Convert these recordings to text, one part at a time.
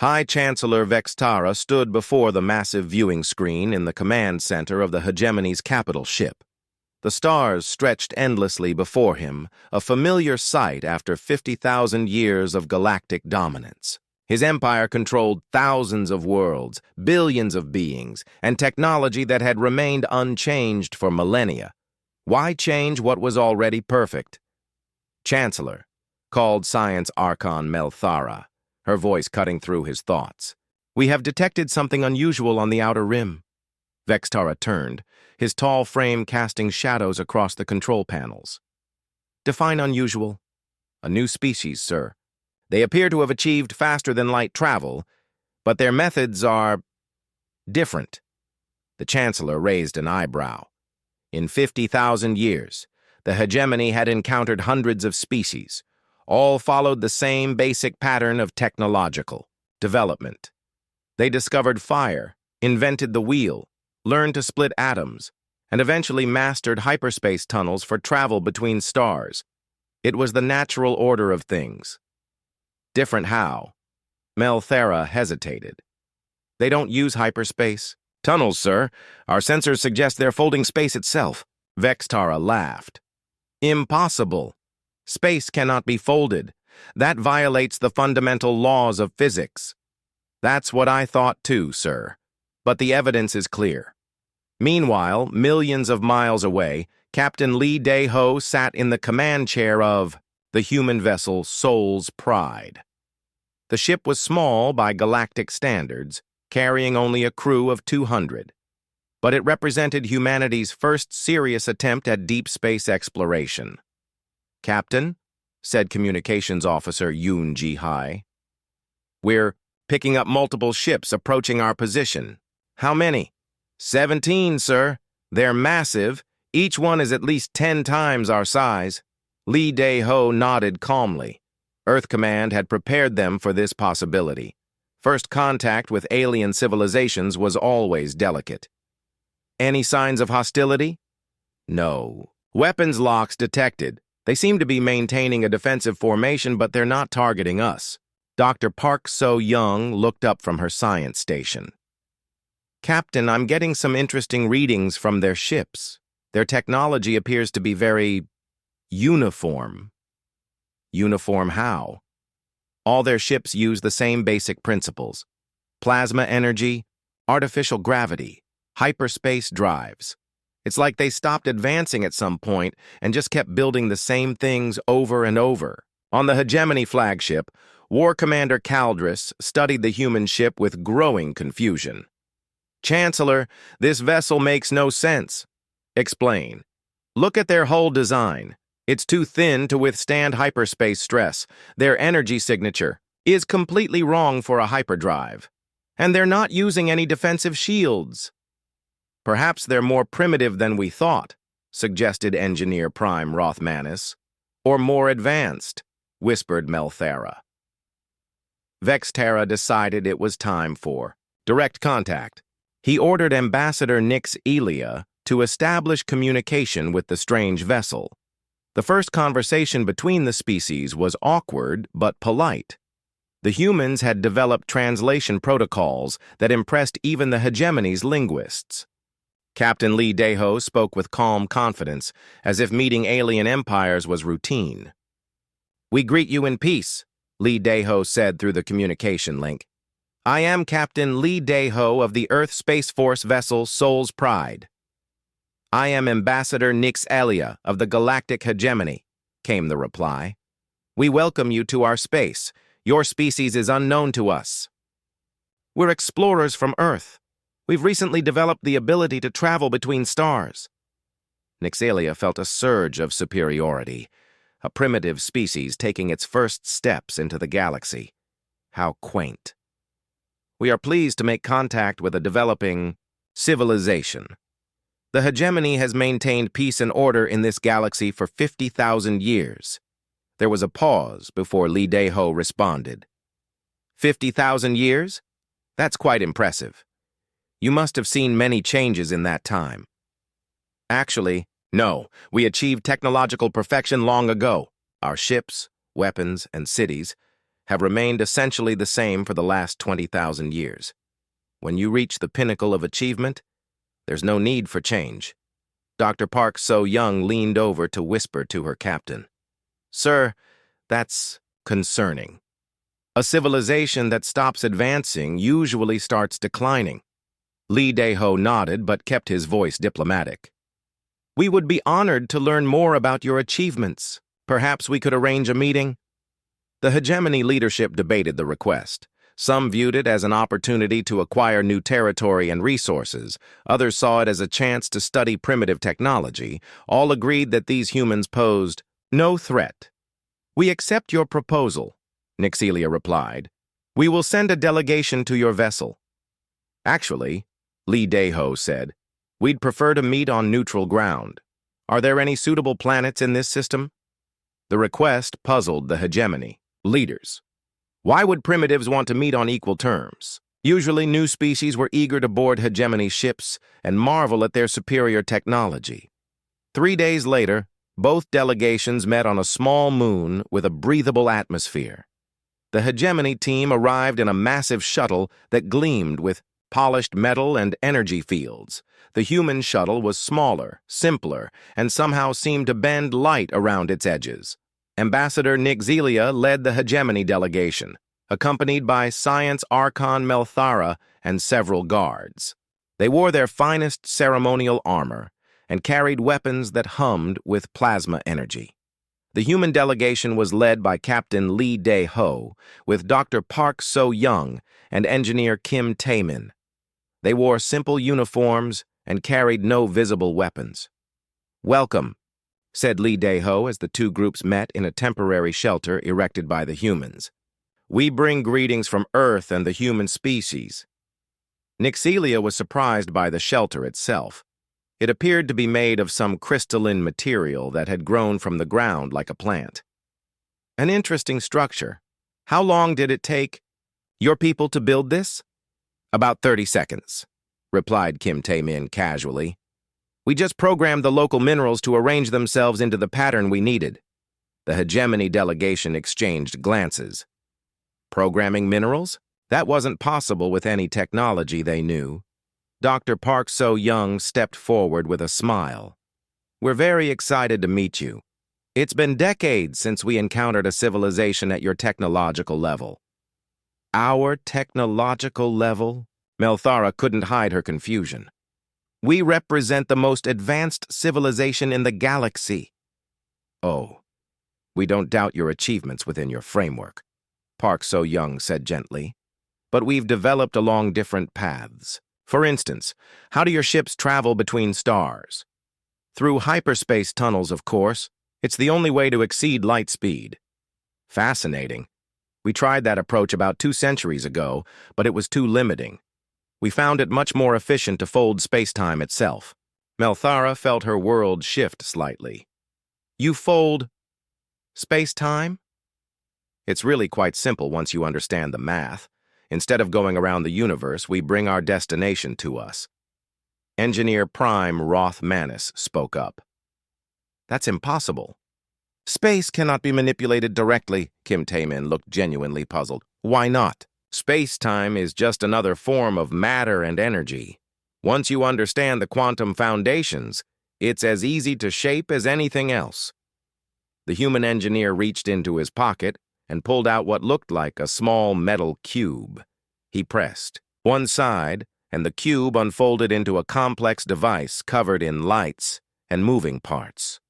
High Chancellor Vextara stood before the massive viewing screen in the command center of the hegemony's capital ship. The stars stretched endlessly before him, a familiar sight after 50,000 years of galactic dominance. His empire controlled thousands of worlds, billions of beings, and technology that had remained unchanged for millennia. Why change what was already perfect? Chancellor, called Science Archon Melthara, her voice cutting through his thoughts. We have detected something unusual on the outer rim. Vextara turned, his tall frame casting shadows across the control panels. Define unusual. A new species, sir. They appear to have achieved faster-than-light travel, but their methods are different. The Chancellor raised an eyebrow. In 50,000 years, the hegemony had encountered hundreds of species. All followed the same basic pattern of technological development. They discovered fire, invented the wheel, learned to split atoms, and eventually mastered hyperspace tunnels for travel between stars. It was the natural order of things. Different how? Melthara hesitated. They don't use hyperspace. Tunnels, sir. Our sensors suggest they're folding space itself. Vextara laughed. Impossible. Space cannot be folded. That violates the fundamental laws of physics. That's what I thought too, sir. But the evidence is clear. Meanwhile, millions of miles away, Captain Lee Dae-ho sat in the command chair of the human vessel Soul's Pride. The ship was small by galactic standards, carrying only a crew of 200. But it represented humanity's first serious attempt at deep space exploration. Captain, said Communications Officer Yoon Ji-hai, we're picking up multiple ships approaching our position. How many? 17, sir. They're massive. Each one is at least 10 times our size. Lee Dae-ho nodded calmly. Earth Command had prepared them for this possibility. First contact with alien civilizations was always delicate. Any signs of hostility? No. Weapons locks detected. They seem to be maintaining a defensive formation, but they're not targeting us. Dr. Park So-young looked up from her science station. Captain, I'm getting some interesting readings from their ships. Their technology appears to be very uniform. Uniform how? All their ships use the same basic principles. Plasma energy, artificial gravity, hyperspace drives. It's like they stopped advancing at some point and just kept building the same things over and over. On the Hegemony flagship, War Commander Caldris studied the human ship with growing confusion. Chancellor, this vessel makes no sense. Explain. Look at their hull design. It's too thin to withstand hyperspace stress. Their energy signature is completely wrong for a hyperdrive. And they're not using any defensive shields. Perhaps they're more primitive than we thought, suggested Engineer Prime Rothmanis. Or more advanced, whispered Melthara. Vextara decided it was time for direct contact. He ordered Ambassador Nix Elia to establish communication with the strange vessel. The first conversation between the species was awkward but polite. The humans had developed translation protocols that impressed even the hegemony's linguists. Captain Lee Dae-ho spoke with calm confidence, as if meeting alien empires was routine. We greet you in peace, Lee Dae-ho said through the communication link. I am Captain Lee Dae-ho of the Earth Space Force vessel Soul's Pride. I am Ambassador Nix Elia of the Galactic Hegemony, came the reply. We welcome you to our space. Your species is unknown to us. We're explorers from Earth. We've recently developed the ability to travel between stars. Nixalia felt a surge of superiority, a primitive species taking its first steps into the galaxy. How quaint. We are pleased to make contact with a developing civilization. The hegemony has maintained peace and order in this galaxy for 50,000 years. There was a pause before Lee Dae-ho responded. 50,000 years? That's quite impressive. You must have seen many changes in that time. Actually, no. We achieved technological perfection long ago. Our ships, weapons, and cities. have remained essentially the same for the last 20,000 years. When you reach the pinnacle of achievement, there's no need for change. Dr. Park So-young leaned over to whisper to her captain. Sir, that's concerning. A civilization that stops advancing usually starts declining. Lee Dae-ho nodded but kept his voice diplomatic. We would be honored to learn more about your achievements. Perhaps we could arrange a meeting? The hegemony leadership debated the request. Some viewed it as an opportunity to acquire new territory and resources. Others saw it as a chance to study primitive technology. All agreed that these humans posed no threat. We accept your proposal, Nixelia replied. We will send a delegation to your vessel. Actually, Lee Dae-ho said, we'd prefer to meet on neutral ground. Are there any suitable planets in this system? The request puzzled the hegemony leaders. Why would primitives want to meet on equal terms? Usually, new species were eager to board hegemony ships and marvel at their superior technology. 3 days later, both delegations met on a small moon with a breathable atmosphere. The hegemony team arrived in a massive shuttle that gleamed with polished metal and energy fields. The human shuttle was smaller, simpler, and somehow seemed to bend light around its edges. Ambassador Nixelia led the hegemony delegation, accompanied by Science Archon Melthara and several guards. They wore their finest ceremonial armor and carried weapons that hummed with plasma energy. The human delegation was led by Captain Lee Dae-ho, with Dr. Park So-young and Engineer Kim Tae-min. They wore simple uniforms and carried no visible weapons. Welcome, said Lee Dae-ho as the two groups met in a temporary shelter erected by the humans. We bring greetings from Earth and the human species. Nixelia was surprised by the shelter itself. It appeared to be made of some crystalline material that had grown from the ground like a plant. An interesting structure. How long did it take your people to build this? About 30 seconds, replied Kim Tae-min casually. We just programmed the local minerals to arrange themselves into the pattern we needed. The hegemony delegation exchanged glances. Programming minerals? That wasn't possible with any technology they knew. Dr. Park So-young stepped forward with a smile. We're very excited to meet you. It's been decades since we encountered a civilization at your technological level. Our technological level? Melthara couldn't hide her confusion. We represent the most advanced civilization in the galaxy. Oh, we don't doubt your achievements within your framework, Park So-young said gently. But we've developed along different paths. For instance, how do your ships travel between stars? Through hyperspace tunnels, of course. It's the only way to exceed light speed. Fascinating. We tried that approach about 2 centuries ago, but it was too limiting. We found it much more efficient to fold space-time itself. Melthara felt her world shift slightly. You fold space-time? It's really quite simple once you understand the math. Instead of going around the universe, we bring our destination to us. Engineer Prime Roth Manus spoke up. That's impossible. Space cannot be manipulated directly, Kim Tae-min looked genuinely puzzled. Why not? Space-time is just another form of matter and energy. Once you understand the quantum foundations, it's as easy to shape as anything else. The human engineer reached into his pocket and pulled out what looked like a small metal cube. He pressed one side, and the cube unfolded into a complex device covered in lights and moving parts.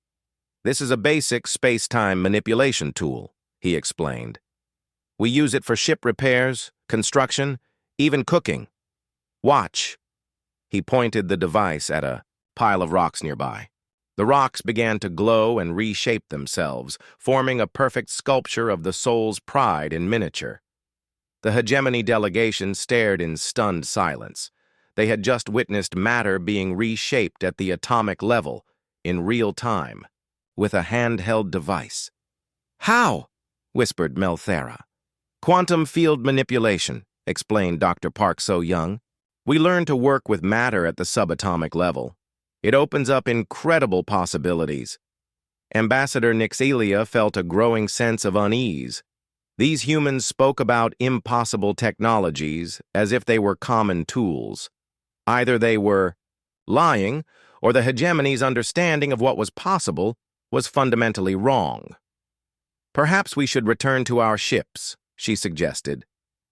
This is a basic space-time manipulation tool, he explained. We use it for ship repairs, construction, even cooking. Watch. He pointed the device at a pile of rocks nearby. The rocks began to glow and reshape themselves, forming a perfect sculpture of the soul's pride in miniature. The hegemony delegation stared in stunned silence. They had just witnessed matter being reshaped at the atomic level, in real time, with a handheld device. How? Whispered Melthara. Quantum field manipulation, explained Dr. Park So-young. We learn to work with matter at the subatomic level. It opens up incredible possibilities. Ambassador Nixelia felt a growing sense of unease. These humans spoke about impossible technologies as if they were common tools. Either they were lying, or the hegemony's understanding of what was possible was fundamentally wrong. "Perhaps we should return to our ships," she suggested.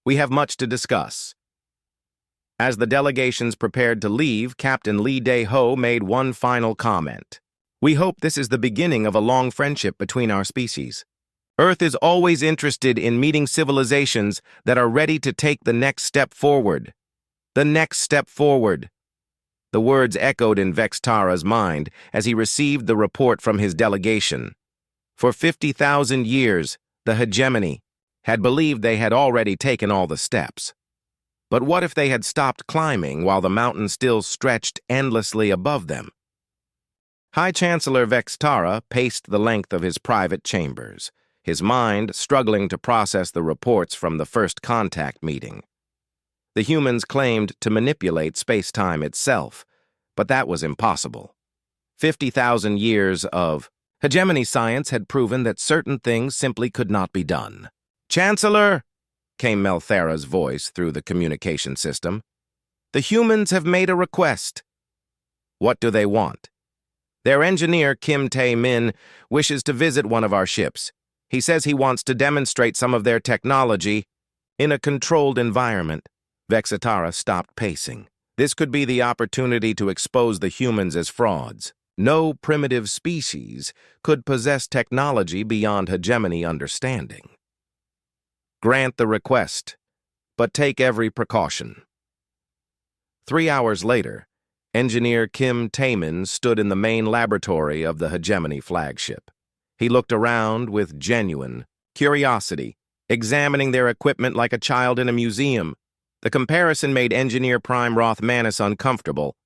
"We have much to discuss." As the delegations prepared to leave, Captain Lee Dae-ho made one final comment. "We hope this is the beginning of a long friendship between our species. Earth is always interested in meeting civilizations that are ready to take the next step forward. The next step forward." The words echoed in Vextara's mind as he received the report from his delegation. For 50,000 years, the hegemony had believed they had already taken all the steps. But what if they had stopped climbing while the mountain still stretched endlessly above them? High Chancellor Vextara paced the length of his private chambers, his mind struggling to process the reports from the first contact meeting. The humans claimed to manipulate space-time itself, but that was impossible. 50,000 years of hegemony science had proven that certain things simply could not be done. "Chancellor," came Melthara's voice through the communication system, "the humans have made a request." "What do they want?" "Their engineer, Kim Tae-min, wishes to visit one of our ships. He says he wants to demonstrate some of their technology in a controlled environment." Vextara stopped pacing. This could be the opportunity to expose the humans as frauds. No primitive species could possess technology beyond hegemony understanding. "Grant the request, but take every precaution." 3 hours later, Engineer Kim Tae-min stood in the main laboratory of the hegemony flagship. He looked around with genuine curiosity, examining their equipment like a child in a museum. The comparison made Engineer Prime Rothmanis uncomfortable.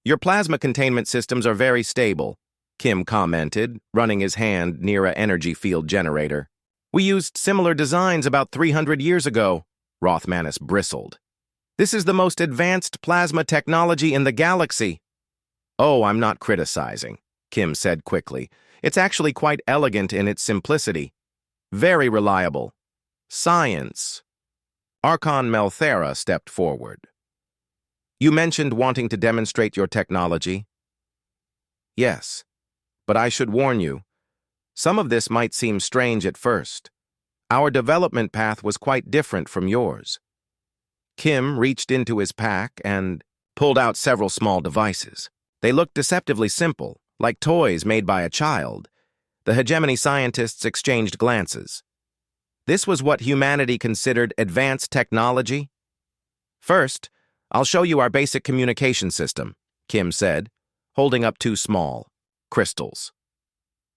"Your plasma containment systems are very stable," Kim commented, running his hand near an energy field generator. "We used similar designs about 300 years ago," Rothmanis bristled. "This is the most advanced plasma technology in the galaxy." "Oh, I'm not criticizing," Kim said quickly. "It's actually quite elegant in its simplicity. Very reliable. Science." Archon Melthara stepped forward. "You mentioned wanting to demonstrate your technology." "Yes, but I should warn you, some of this might seem strange at first. Our development path was quite different from yours." Kim reached into his pack and pulled out several small devices. They looked deceptively simple, like toys made by a child. The hegemony scientists exchanged glances. This was what humanity considered advanced technology? "First, I'll show you our basic communication system," Kim said, holding up 2 small crystals.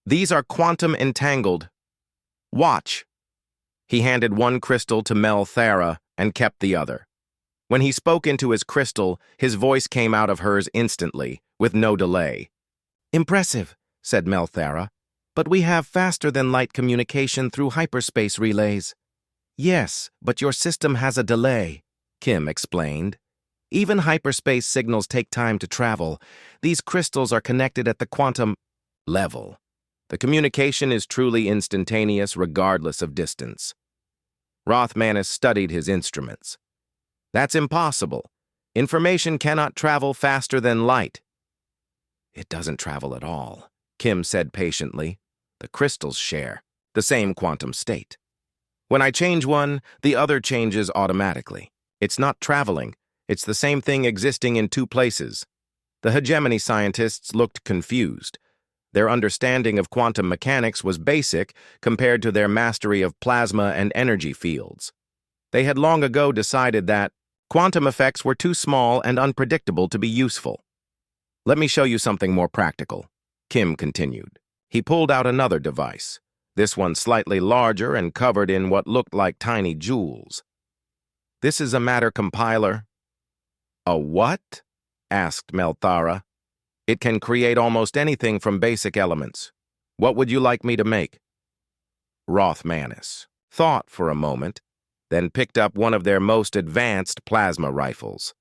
"These are quantum entangled. Watch." He handed one crystal to Melthara and kept the other. When he spoke into his crystal, his voice came out of hers instantly, with no delay. "Impressive," said Melthara, "but we have faster-than-light communication through hyperspace relays." "Yes, but your system has a delay," Kim explained. "Even hyperspace signals take time to travel. These crystals are connected at the quantum level. The communication is truly instantaneous regardless of distance." Rothmanis studied his instruments. "That's impossible. Information cannot travel faster than light." "It doesn't travel at all," Kim said patiently. "The crystals share the same quantum state. When I change one, the other changes automatically. It's not traveling. It's the same thing existing in 2 places." The hegemony scientists looked confused. Their understanding of quantum mechanics was basic compared to their mastery of plasma and energy fields. They had long ago decided that quantum effects were too small and unpredictable to be useful. "Let me show you something more practical," Kim continued. He pulled out another device, this one slightly larger and covered in what looked like tiny jewels. "This is a matter compiler." "A what?" asked Melthara. "It can create almost anything from basic elements. What would you like me to make?" Rothmanis thought for a moment, then picked up one of their most advanced plasma rifles.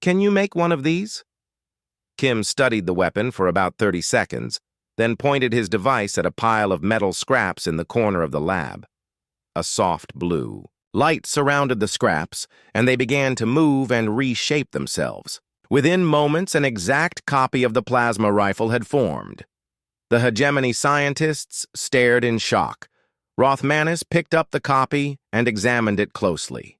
"Can you make one of these?" Kim studied the weapon for about 30 seconds, then pointed his device at a pile of metal scraps in the corner of the lab. a soft blue. Light surrounded the scraps, and they began to move and reshape themselves. Within moments, an exact copy of the plasma rifle had formed. The hegemony scientists stared in shock. Rothmanis picked up the copy and examined it closely.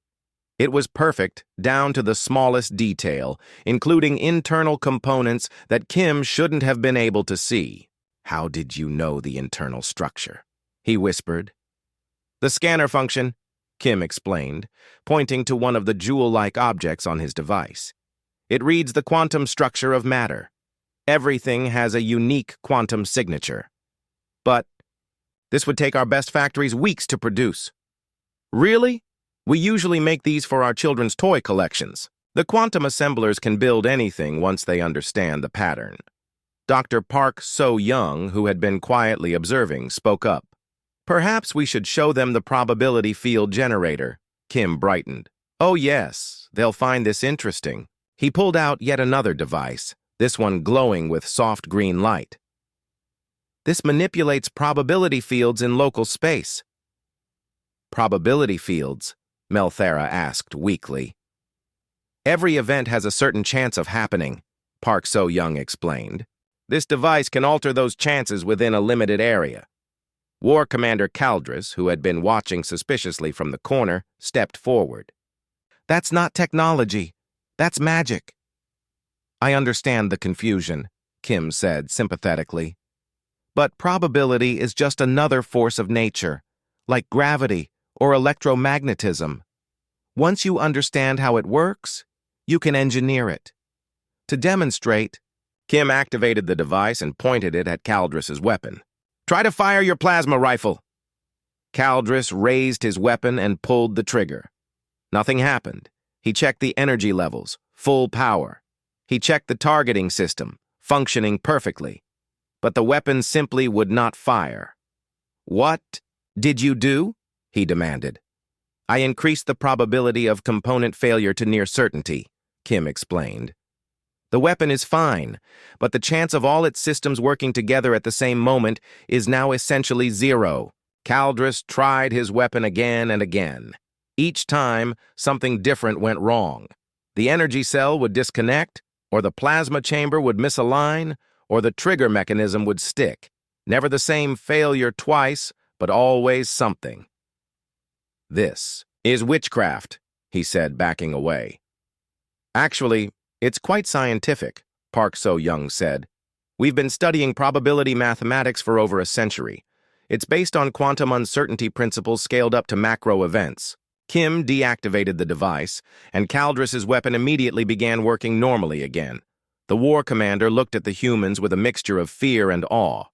It was perfect down to the smallest detail, including internal components that Kim shouldn't have been able to see. "How did you know the internal structure?" he whispered. "The scanner function," Kim explained, pointing to one of the jewel-like objects on his device. "It reads the quantum structure of matter. Everything has a unique quantum signature. But this would take our best factories weeks to produce." "Really? We usually make these for our children's toy collections. The quantum assemblers can build anything once they understand the pattern." Dr. Park So-young, who had been quietly observing, spoke up. "Perhaps we should show them the probability field generator." Kim brightened. "Oh yes, they'll find this interesting." He pulled out yet another device, this one glowing with soft green light. "This manipulates probability fields in local space." "Probability fields?" Melthera asked weakly. "Every event has a certain chance of happening," Park So-young explained. "This device can alter those chances within a limited area." War Commander Caldris, who had been watching suspiciously from the corner, stepped forward. "That's not technology. That's magic." "I understand the confusion," Kim said sympathetically. "But probability is just another force of nature, like gravity or electromagnetism. Once you understand how it works, you can engineer it." To demonstrate, Kim activated the device and pointed it at Caldris's weapon. "Try to fire your plasma rifle." Caldris raised his weapon and pulled the trigger. Nothing happened. He checked the energy levels, full power. He checked the targeting system, functioning perfectly. But the weapon simply would not fire. "What did you do?" he demanded. "I increased the probability of component failure to near certainty," Kim explained. "The weapon is fine, but the chance of all its systems working together at the same moment is now essentially zero." Caldris tried his weapon again and again. Each time, something different went wrong. The energy cell would disconnect, or the plasma chamber would misalign, or the trigger mechanism would stick. Never the same failure twice, but always something. "This is witchcraft," he said, backing away. "Actually, it's quite scientific," Park So-young said. "We've been studying probability mathematics for over a century. It's based on quantum uncertainty principles scaled up to macro events." Kim deactivated the device, and Caldris's weapon immediately began working normally again. The war commander looked at the humans with a mixture of fear and awe.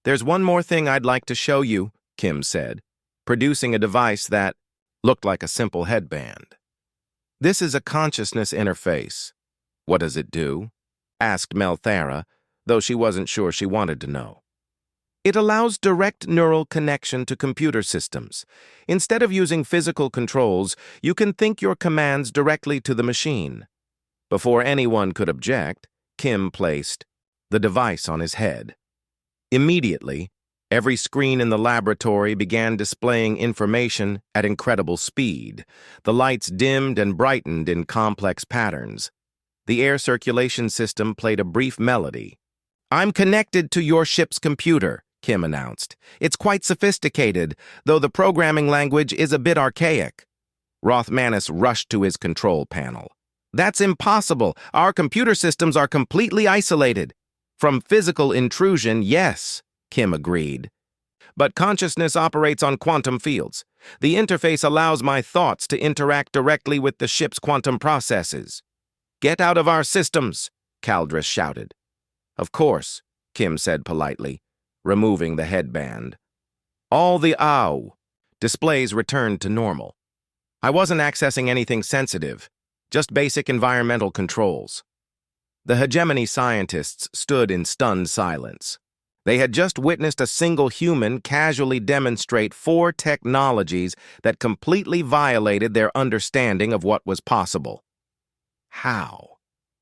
"There's one more thing I'd like to show you," Kim said, producing a device that looked like a simple headband. "This is a consciousness interface." "What does it do?" asked Melthera, though she wasn't sure she wanted to know. "It allows direct neural connection to computer systems. Instead of using physical controls, you can think your commands directly to the machine." Before anyone could object, Kim placed the device on his head. Immediately, every screen in the laboratory began displaying information at incredible speed. The lights dimmed and brightened in complex patterns. The air circulation system played a brief melody. "I'm connected to your ship's computer," Kim announced. "It's quite sophisticated, though the programming language is a bit archaic." Rothmanis rushed to his control panel. "That's impossible. Our computer systems are completely isolated." "From physical intrusion, yes," Kim agreed. "But consciousness operates on quantum fields. The interface allows my thoughts to interact directly with the ship's quantum processes." "Get out of our systems," Caldris shouted. "Of course," Kim said politely, removing the headband. All the displays returned to normal. "I wasn't accessing anything sensitive, just basic environmental controls." The hegemony scientists stood in stunned silence. They had just witnessed a single human casually demonstrate 4 technologies that completely violated their understanding of what was possible. "How?"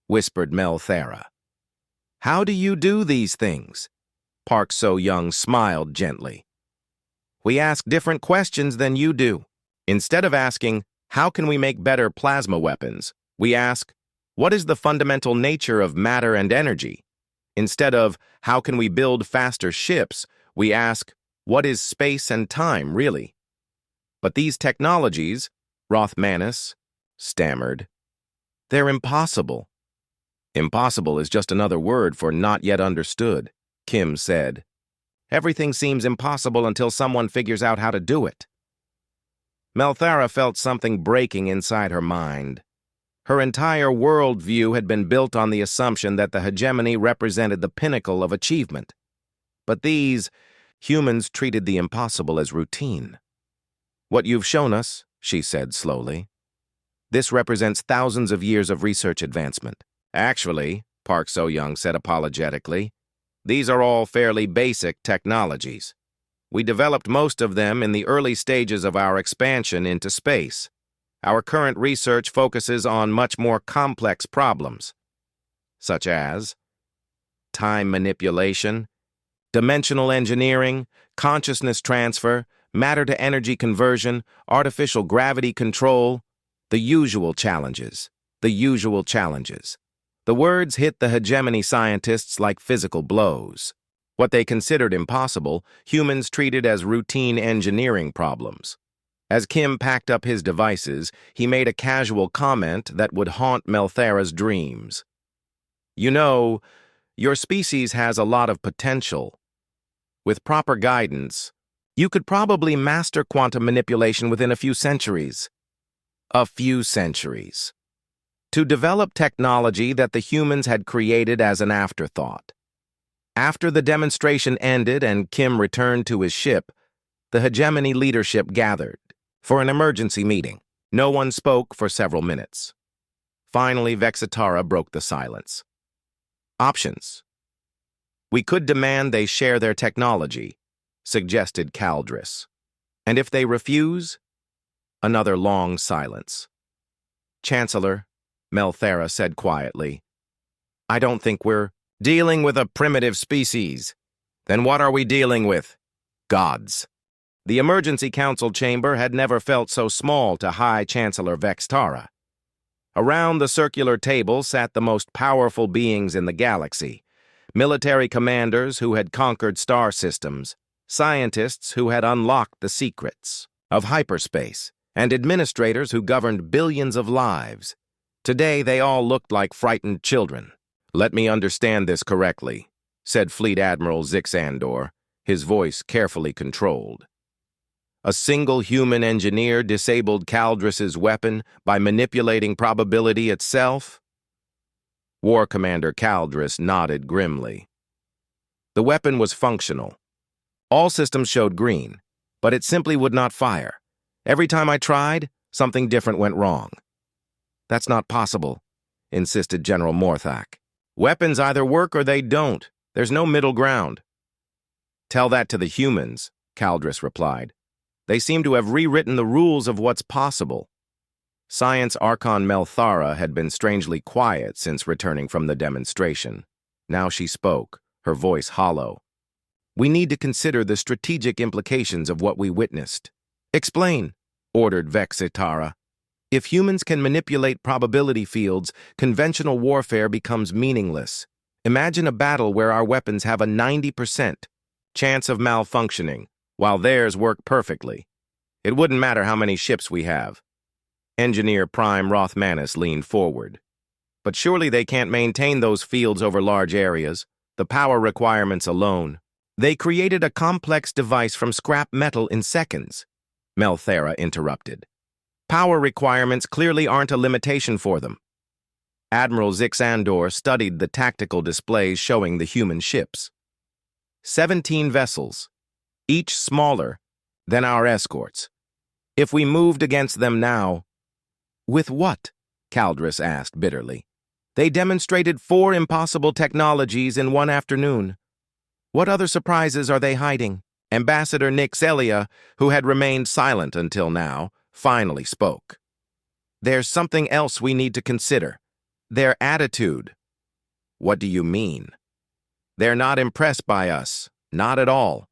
whispered Melthera. "How do you do these things?" Park So-young smiled gently. We ask different questions than you do. Instead of asking, how can we make better plasma weapons, we ask, what is the fundamental nature of matter and energy? Instead of, how can we build faster ships, we ask, what is space and time, really? But these technologies, Rothmanis stammered, they're impossible. Impossible is just another word for not yet understood, Kim said. Everything seems impossible until someone figures out how to do it. Melthara felt something breaking inside her mind. Her entire worldview had been built on the assumption that the hegemony represented the pinnacle of achievement. But these humans treated the impossible as routine. What you've shown us, she said slowly, this represents thousands of years of research advancement. Actually, Park So-young said apologetically, these are all fairly basic technologies. We developed most of them in the early stages of our expansion into space. Our current research focuses on much more complex problems, such as time manipulation, dimensional engineering, consciousness transfer, matter-to-energy conversion, artificial gravity control, the usual challenges. The words hit the hegemony scientists like physical blows. What they considered impossible, humans treated as routine engineering problems. As Kim packed up his devices, he made a casual comment that would haunt Melthara's dreams. You know, your species has a lot of potential. With proper guidance, you could probably master quantum manipulation within a few centuries. A few centuries. To develop technology that the humans had created as an afterthought. After the demonstration ended and Kim returned to his ship, the hegemony leadership gathered for an emergency meeting. No one spoke for several minutes. Finally, Vexitara broke the silence. Options. We could demand they share their technology, suggested Caldris. And if they refuse? Another long silence. Chancellor, Melthara said quietly, I don't think we're dealing with a primitive species. Then what are we dealing with? Gods. The Emergency Council chamber had never felt so small to High Chancellor Vextara. Around the circular table sat the most powerful beings in the galaxy, military commanders who had conquered star systems, scientists who had unlocked the secrets of hyperspace, and administrators who governed billions of lives. Today, they all looked like frightened children. Let me understand this correctly, said Fleet Admiral Zixandor, his voice carefully controlled. A single human engineer disabled Caldris's weapon by manipulating probability itself? War Commander Caldris nodded grimly. The weapon was functional. All systems showed green, but it simply would not fire. Every time I tried, something different went wrong. That's not possible, insisted General Morthak. Weapons either work or they don't. There's no middle ground. Tell that to the humans, Caldris replied. They seem to have rewritten the rules of what's possible. Science Archon Melthara had been strangely quiet since returning from the demonstration. Now she spoke, her voice hollow. We need to consider the strategic implications of what we witnessed. Explain, ordered Vexitara. If humans can manipulate probability fields, conventional warfare becomes meaningless. Imagine a battle where our weapons have a 90% chance of malfunctioning, while theirs work perfectly. It wouldn't matter how many ships we have. Engineer Prime Rothmanis leaned forward. But surely they can't maintain those fields over large areas, the power requirements alone. They created a complex device from scrap metal in seconds, Melthara interrupted. Power requirements clearly aren't a limitation for them. Admiral Zixandor studied the tactical displays showing the human ships. 17 vessels, each smaller than our escorts. If we moved against them now... With what? Caldris asked bitterly. They demonstrated 4 impossible technologies in one afternoon. What other surprises are they hiding? Ambassador Nick Celia, who had remained silent until now, finally spoke. There's something else we need to consider. Their attitude. What do you mean? They're not impressed by us. Not at all.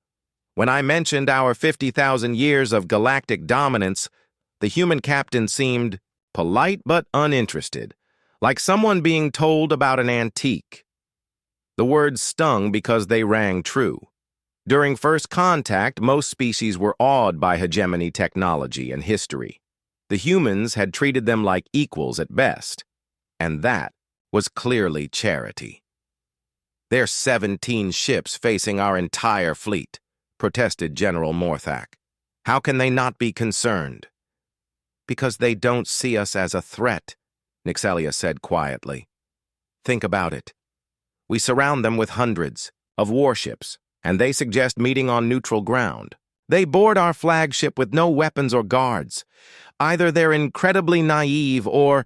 When I mentioned our 50,000 years of galactic dominance, the human captain seemed polite but uninterested, like someone being told about an antique. The words stung because they rang true. During first contact, most species were awed by hegemony technology and history. The humans had treated them like equals at best, and that was clearly charity. "There's 17 ships facing our entire fleet," protested General Morthak. "How can they not be concerned?" "Because they don't see us as a threat," Nixelia said quietly. "Think about it. We surround them with hundreds of warships, and they suggest meeting on neutral ground. They board our flagship with no weapons or guards. Either they're incredibly naive or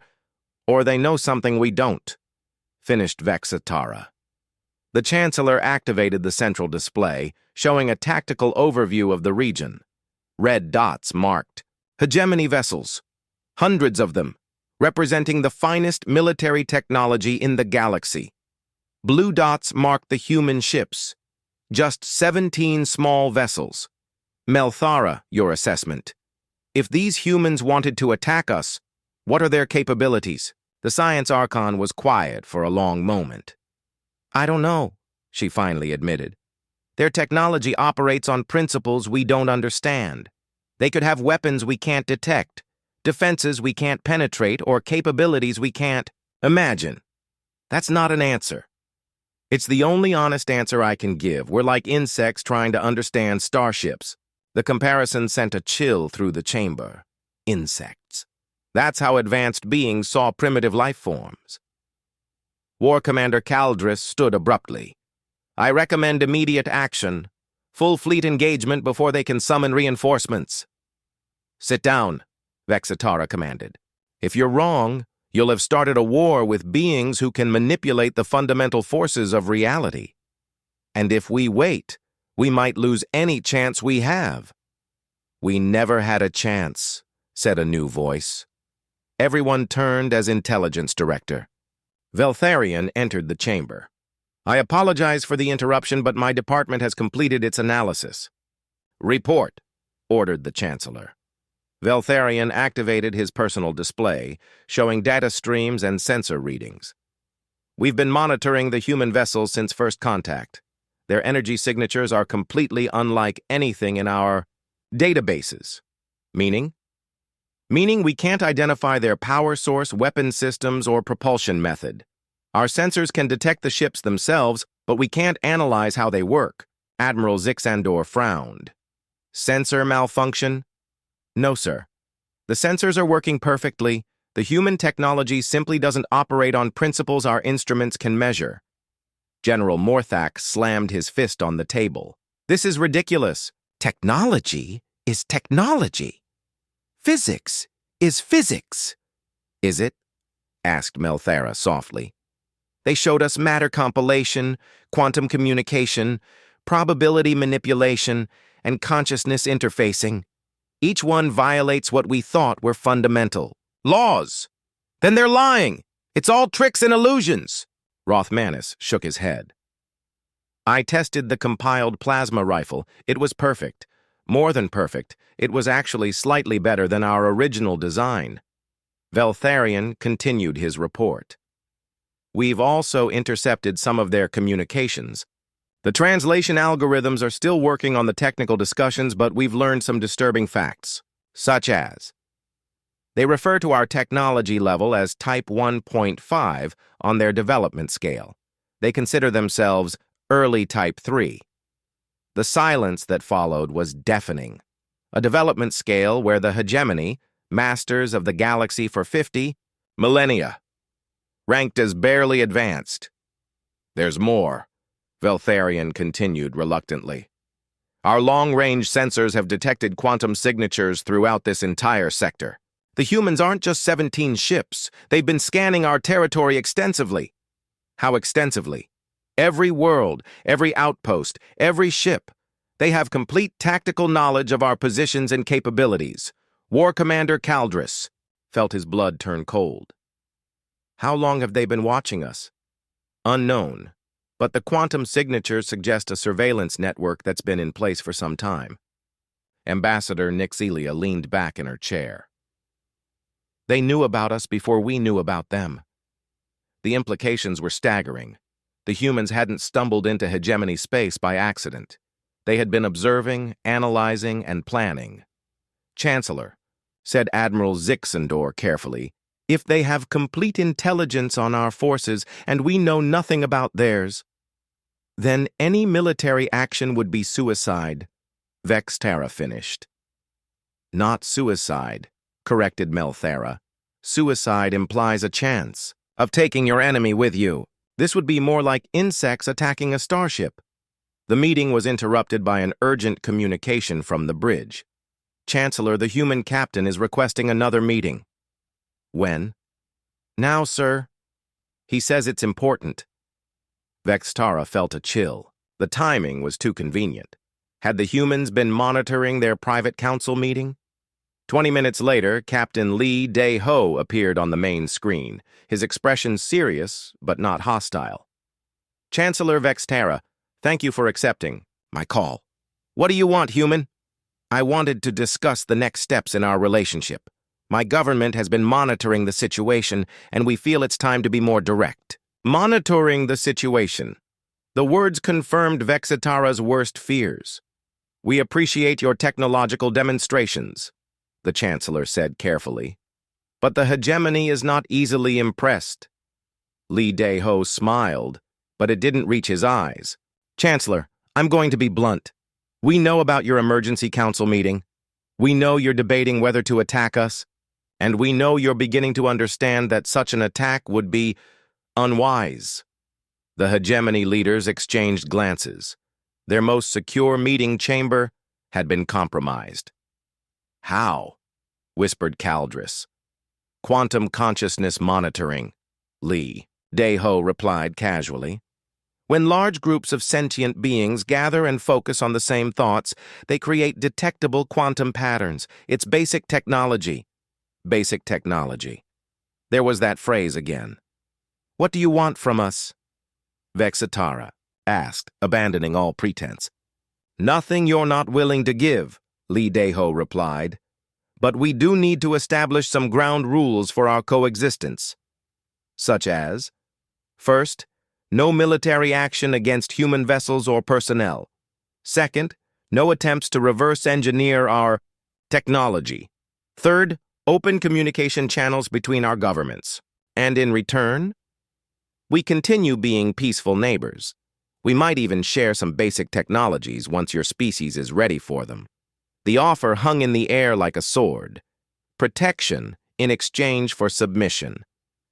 they know something we don't," finished Vexatara. The Chancellor activated the central display, showing a tactical overview of the region. Red dots marked hegemony vessels, hundreds of them, representing the finest military technology in the galaxy. Blue dots marked the human ships, just 17 small vessels. Melthara, your assessment. If these humans wanted to attack us, what are their capabilities? The Science Archon was quiet for a long moment. "I don't know," she finally admitted. "Their technology operates on principles we don't understand. They could have weapons we can't detect, defenses we can't penetrate, or capabilities we can't imagine." That's not an answer. It's the only honest answer I can give. We're like insects trying to understand starships. The comparison sent a chill through the chamber. Insects. That's how advanced beings saw primitive life forms. War Commander Caldris stood abruptly. "I recommend immediate action. Full fleet engagement before they can summon reinforcements." "Sit down," Vexatara commanded. "If you're wrong, you'll have started a war with beings who can manipulate the fundamental forces of reality. And if we wait, we might lose any chance we have." "We never had a chance," said a new voice. Everyone turned as intelligence director. Veltharion entered the chamber. "I apologize for the interruption, but my department has completed its analysis." "Report," ordered the Chancellor. Veltharion activated his personal display, showing data streams and sensor readings. "We've been monitoring the human vessels since first contact. Their energy signatures are completely unlike anything in our databases." "Meaning?" "Meaning we can't identify their power source, weapon systems, or propulsion method. Our sensors can detect the ships themselves, but we can't analyze how they work." Admiral Zixandor frowned. "Sensor malfunction?" "No, sir. The sensors are working perfectly. The human technology simply doesn't operate on principles our instruments can measure." General Morthak slammed his fist on the table. "This is ridiculous. Technology is technology. Physics is physics." "Is it?" asked Melthara softly. "They showed us matter compilation, quantum communication, probability manipulation, and consciousness interfacing. Each one violates what we thought were fundamental laws. Then they're lying. It's all tricks and illusions." Rothmanus shook his head. "I tested the compiled plasma rifle. It was perfect. More than perfect. It was actually slightly better than our original design." Veltharion continued his report. "We've also intercepted some of their communications. The translation algorithms are still working on the technical discussions, but we've learned some disturbing facts, such as they refer to our technology level as Type 1.5 on their development scale. They consider themselves early Type 3. The silence that followed was deafening. A development scale where the hegemony, masters of the galaxy for 50 millennia, ranked as barely advanced. There's more," Veltharion continued reluctantly. "Our long-range sensors have detected quantum signatures throughout this entire sector. The humans aren't just 17 ships. They've been scanning our territory extensively." "How extensively?" "Every world, every outpost, every ship. They have complete tactical knowledge of our positions and capabilities." War Commander Caldris felt his blood turn cold. "How long have they been watching us?" "Unknown. but the quantum signatures suggest a surveillance network that's been in place for some time. Ambassador Nixelia leaned back in her chair. They knew about us before we knew about them. The implications were staggering. The humans hadn't stumbled into hegemony space by accident. They had been observing, analyzing, and planning. Chancellor, said Admiral Zixendor carefully, if they have complete intelligence on our forces and we know nothing about theirs, then any military action would be suicide, Vextara finished. Not suicide, corrected Melthera. Suicide implies a chance of taking your enemy with you. This would be more like insects attacking a starship. The meeting was interrupted by an urgent communication from the bridge. Chancellor, the human captain is requesting another meeting. When? Now, sir. He says it's important. Vextara felt a chill. The timing was too convenient. Had the humans been monitoring their private council meeting? 20 minutes later, Captain Lee Dae-ho appeared on the main screen, his expression serious but not hostile. Chancellor Vextara, thank you for accepting my call. What do you want, human? I wanted to discuss the next steps in our relationship. My government has been monitoring the situation, and we feel it's time to be more direct. Monitoring the situation. The words confirmed Vexitara's worst fears. We appreciate your technological demonstrations, the Chancellor said carefully. But the hegemony is not easily impressed. Lee Dae-ho smiled, but it didn't reach his eyes. Chancellor, I'm going to be blunt. We know about your emergency council meeting. We know you're debating whether to attack us. And we know you're beginning to understand that such an attack would be unwise. The hegemony leaders exchanged glances. Their most secure meeting chamber had been compromised. How? Whispered Caldris. Quantum consciousness monitoring, Lee Dae-ho replied casually. When large groups of sentient beings gather and focus on the same thoughts, they create detectable quantum patterns. It's basic technology. Basic technology. There was that phrase again. What do you want from us? Vexitara asked, abandoning all pretense. Nothing you're not willing to give, Lee Dae-ho replied. But we do need to establish some ground rules for our coexistence. Such as, first, no military action against human vessels or personnel. Second, no attempts to reverse engineer our technology. Third, open communication channels between our governments. And in return, we continue being peaceful neighbors. We might even share some basic technologies once your species is ready for them. The offer hung in the air like a sword. Protection in exchange for submission.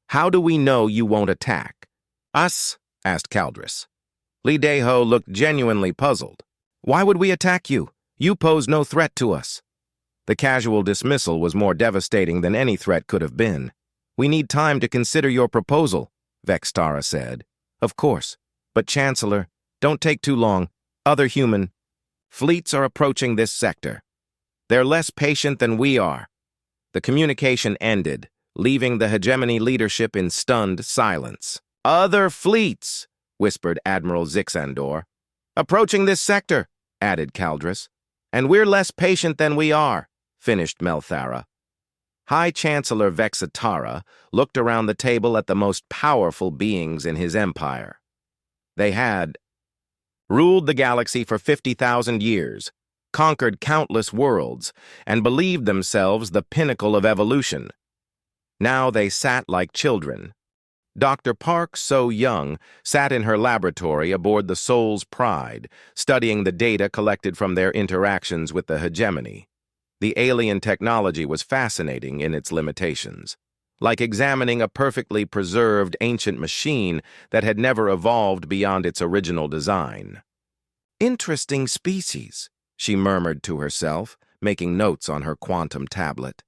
How do we know you won't attack? Us? Asked Caldris. Lee Dae-ho looked genuinely puzzled. Why would we attack you? You pose no threat to us. The casual dismissal was more devastating than any threat could have been. We need time to consider your proposal, Vextara said. Of course. But Chancellor, don't take too long. Other human fleets are approaching this sector. They're less patient than we are. The communication ended, leaving the hegemony leadership in stunned silence. Other fleets, whispered Admiral Zixendor. Approaching this sector, added Caldris. And we're less patient than we are, finished Melthara. High Chancellor Vexitara looked around the table at the most powerful beings in his empire. They had ruled the galaxy for 50,000 years, conquered countless worlds, and believed themselves the pinnacle of evolution. Now they sat like children. Dr. Park So-young sat in her laboratory aboard the Soul's Pride, studying the data collected from their interactions with the hegemony. The alien technology was fascinating in its limitations, like examining a perfectly preserved ancient machine that had never evolved beyond its original design. Interesting species, she murmured to herself, making notes on her quantum tablet.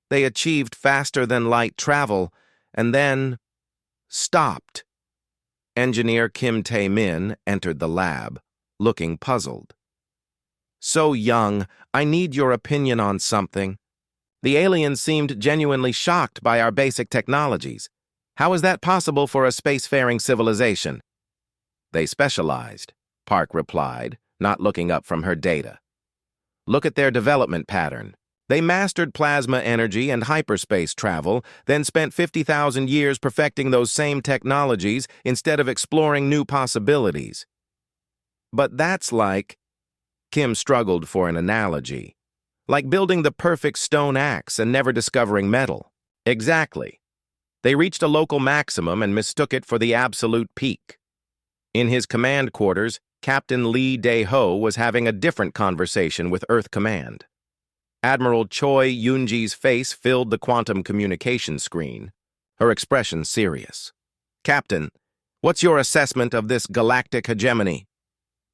They achieved faster-than-light travel, and then stopped. Engineer Kim Tae-min entered the lab, looking puzzled. So-young, I need your opinion on something. The aliens seemed genuinely shocked by our basic technologies. How is that possible for a spacefaring civilization? They specialized, Park replied, not looking up from her data. Look at their development pattern. They mastered plasma energy and hyperspace travel, then spent 50,000 years perfecting those same technologies instead of exploring new possibilities. But that's like, Kim struggled for an analogy, like building the perfect stone axe and never discovering metal. Exactly. They reached a local maximum and mistook it for the absolute peak. In his command quarters, Captain Lee Dae-ho was having a different conversation with Earth Command. Admiral Choi Yoon-ji's face filled the quantum communication screen, her expression serious. Captain, what's your assessment of this galactic hegemony?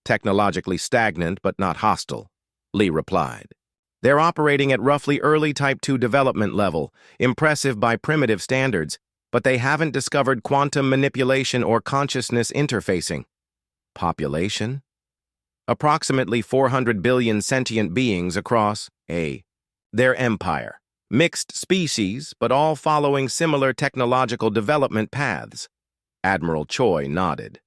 Technologically stagnant but not hostile, Lee replied. They're operating at roughly early Type 2 development level, impressive by primitive standards, but they haven't discovered quantum manipulation or consciousness interfacing. Population? Approximately 400 billion sentient beings across their empire. Mixed species, but all following similar technological development paths. Admiral Choi nodded.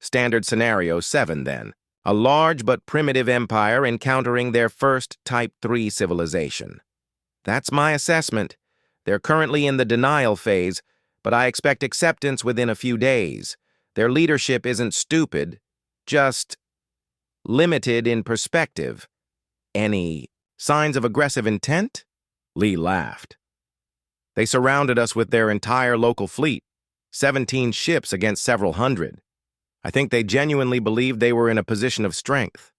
Standard scenario 7, then. A large but primitive empire encountering their first Type 3 civilization. That's my assessment. They're currently in the denial phase, but I expect acceptance within a few days. Their leadership isn't stupid, just limited in perspective. Any signs of aggressive intent? Lee laughed. They surrounded us with their entire local fleet, 17 ships against several hundred. I think they genuinely believed they were in a position of strength.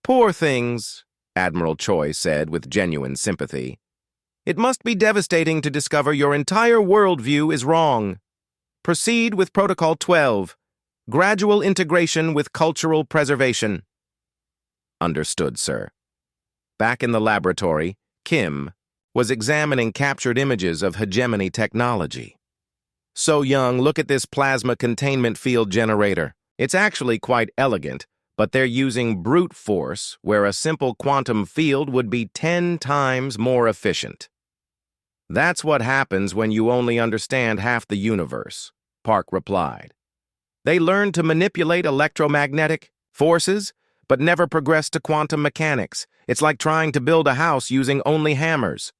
Poor things, Admiral Choi said with genuine sympathy. It must be devastating to discover your entire worldview is wrong. Proceed with Protocol 12, gradual integration with cultural preservation. Understood, sir. Back in the laboratory, Kim was examining captured images of hegemony technology. So Young, look at this plasma containment field generator. It's actually quite elegant, but they're using brute force, where a simple quantum field would be 10 times more efficient. That's what happens when you only understand half the universe, Park replied. They learn to manipulate electromagnetic forces, but never progress to quantum mechanics. It's like trying to build a house using only hammers.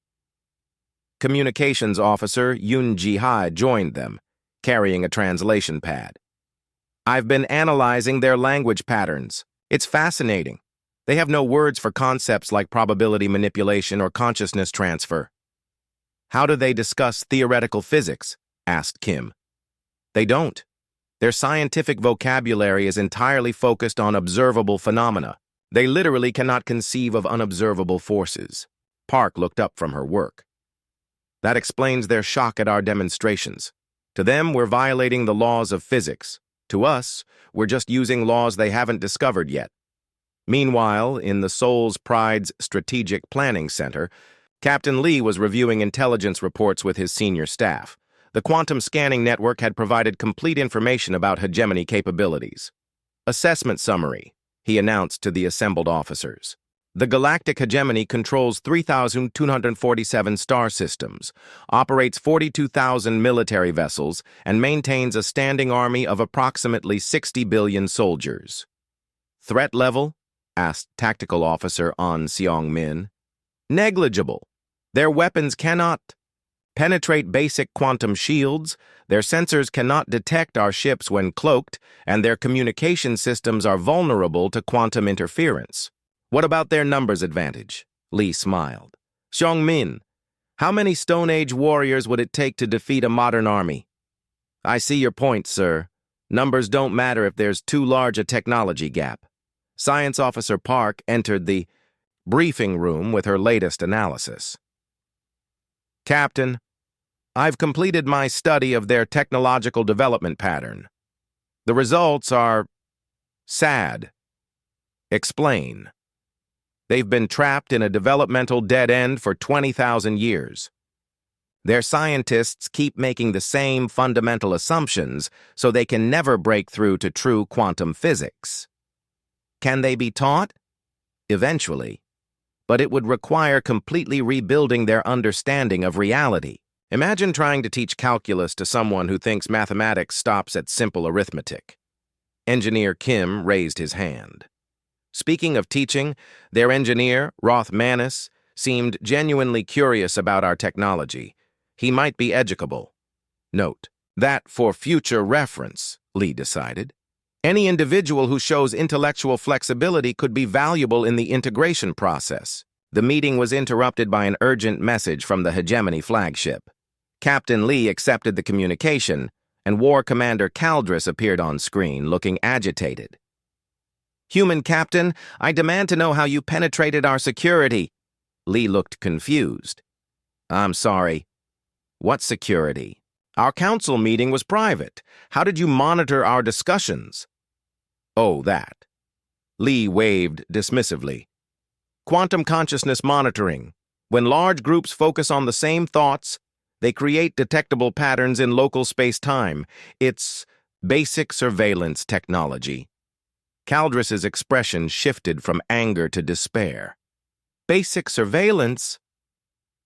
Communications officer Yoon Ji-ha joined them, carrying a translation pad. I've been analyzing their language patterns. It's fascinating. They have no words for concepts like probability manipulation or consciousness transfer. How do they discuss theoretical physics? Asked Kim. They don't. Their scientific vocabulary is entirely focused on observable phenomena. They literally cannot conceive of unobservable forces. Park looked up from her work. That explains their shock at our demonstrations. To them, we're violating the laws of physics. To us, we're just using laws they haven't discovered yet. Meanwhile, in the Seoul's Pride's Strategic Planning Center, Captain Lee was reviewing intelligence reports with his senior staff. The quantum scanning network had provided complete information about hegemony capabilities. Assessment summary, he announced to the assembled officers. The galactic hegemony controls 3,247 star systems, operates 42,000 military vessels, and maintains a standing army of approximately 60 billion soldiers. Threat level? Asked Tactical Officer An Seong-min. Negligible. Their weapons cannot penetrate basic quantum shields, their sensors cannot detect our ships when cloaked, and their communication systems are vulnerable to quantum interference. What about their numbers advantage? Lee smiled. Seong-min, how many Stone Age warriors would it take to defeat a modern army? I see your point, sir. Numbers don't matter if there's too large a technology gap. Science Officer Park entered the briefing room with her latest analysis. Captain, I've completed my study of their technological development pattern. The results are sad. Explain. They've been trapped in a developmental dead end for 20,000 years. Their scientists keep making the same fundamental assumptions, so they can never break through to true quantum physics. Can they be taught? Eventually. But it would require completely rebuilding their understanding of reality. Imagine trying to teach calculus to someone who thinks mathematics stops at simple arithmetic. Engineer Kim raised his hand. Speaking of teaching, their engineer, Roth Manus, seemed genuinely curious about our technology. He might be educable. Note, that for future reference, Lee decided. Any individual who shows intellectual flexibility could be valuable in the integration process. The meeting was interrupted by an urgent message from the Hegemony flagship. Captain Lee accepted the communication, and War Commander Caldris appeared on screen, looking agitated. "Human Captain, I demand to know how you penetrated our security." Lee looked confused. "I'm sorry. What security? Our council meeting was private. How did you monitor our discussions?" "Oh, that." Lee waved dismissively. "Quantum consciousness monitoring. When large groups focus on the same thoughts, they create detectable patterns in local space-time. It's basic surveillance technology." Caldris's expression shifted from anger to despair. "Basic surveillance?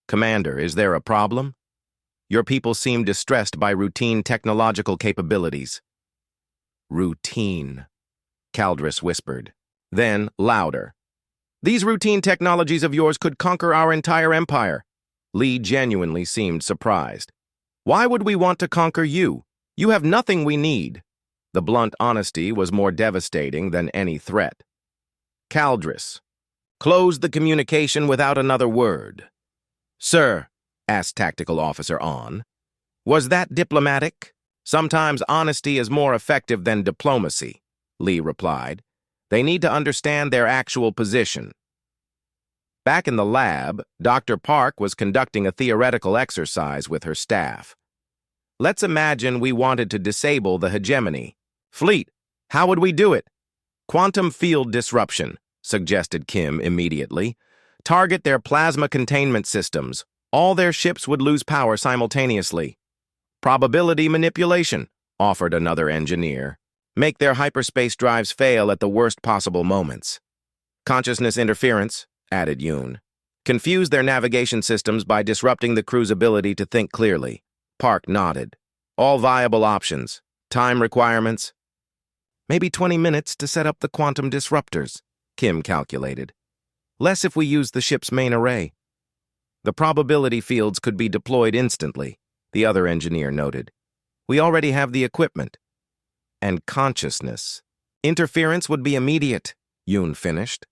Commander, is there a problem? Your people seem distressed by routine technological capabilities." "Routine," Caldris whispered. Then, louder. "These routine technologies of yours could conquer our entire empire." Lee genuinely seemed surprised. "Why would we want to conquer you? You have nothing we need." The blunt honesty was more devastating than any threat. Caldris closed the communication without another word. "Sir," asked Tactical Officer On, "was that diplomatic?" "Sometimes honesty is more effective than diplomacy," Lee replied. "They need to understand their actual position." Back in the lab, Dr. Park was conducting a theoretical exercise with her staff. "Let's imagine we wanted to disable the hegemony. Fleet, how would we do it?" "Quantum field disruption," suggested Kim immediately. "Target their plasma containment systems. All their ships would lose power simultaneously." "Probability manipulation," offered another engineer. "Make their hyperspace drives fail at the worst possible moments." "Consciousness interference," added Yoon. "Confuse their navigation systems by disrupting the crew's ability to think clearly." Park nodded. "All viable options. Time requirements?" "Maybe 20 minutes to set up the quantum disruptors," Kim calculated. "Less if we use the ship's main array." "The probability fields could be deployed instantly," the other engineer noted. "We already have the equipment." "And consciousness. Interference would be immediate," Yoon finished.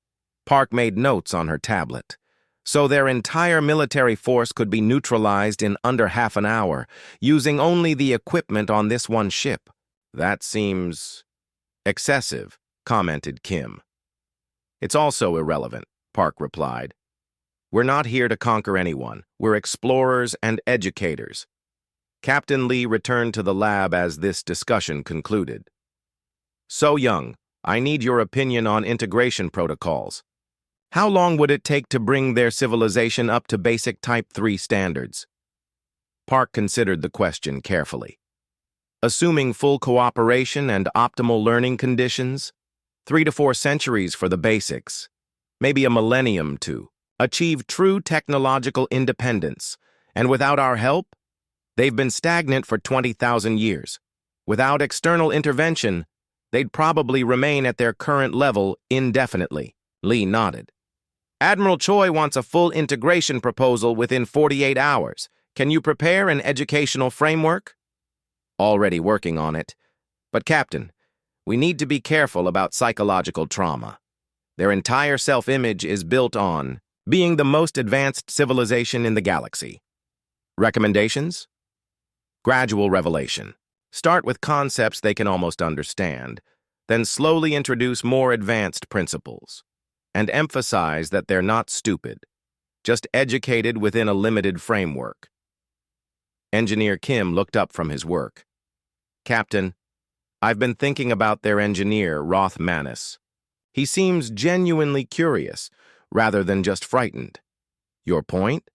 Park made notes on her tablet. "So their entire military force could be neutralized in under half an hour, using only the equipment on this one ship." "That seems excessive," commented Kim. "It's also irrelevant," Park replied. "We're not here to conquer anyone. We're explorers and educators." Captain Lee returned to the lab as this discussion concluded. "So Young, I need your opinion on integration protocols. How long would it take to bring their civilization up to basic Type 3 standards?" Park considered the question carefully. "Assuming full cooperation and optimal learning conditions, 3 to 4 centuries for the basics, maybe a millennium to achieve true technological independence. And without our help, they've been stagnant for 20,000 years. Without external intervention, they'd probably remain at their current level indefinitely." Lee nodded. "Admiral Choi wants a full integration proposal within 48 hours. Can you prepare an educational framework?" "Already working on it. But Captain, we need to be careful about psychological trauma. Their entire self-image is built on being the most advanced civilization in the galaxy." "Recommendations?" "Gradual revelation. Start with concepts they can almost understand, then slowly introduce more advanced principles. And emphasize that they're not stupid, just educated within a limited framework." Engineer Kim looked up from his work. "Captain, I've been thinking about their engineer, Roth Manus. He seems genuinely curious, rather than just frightened. Your point?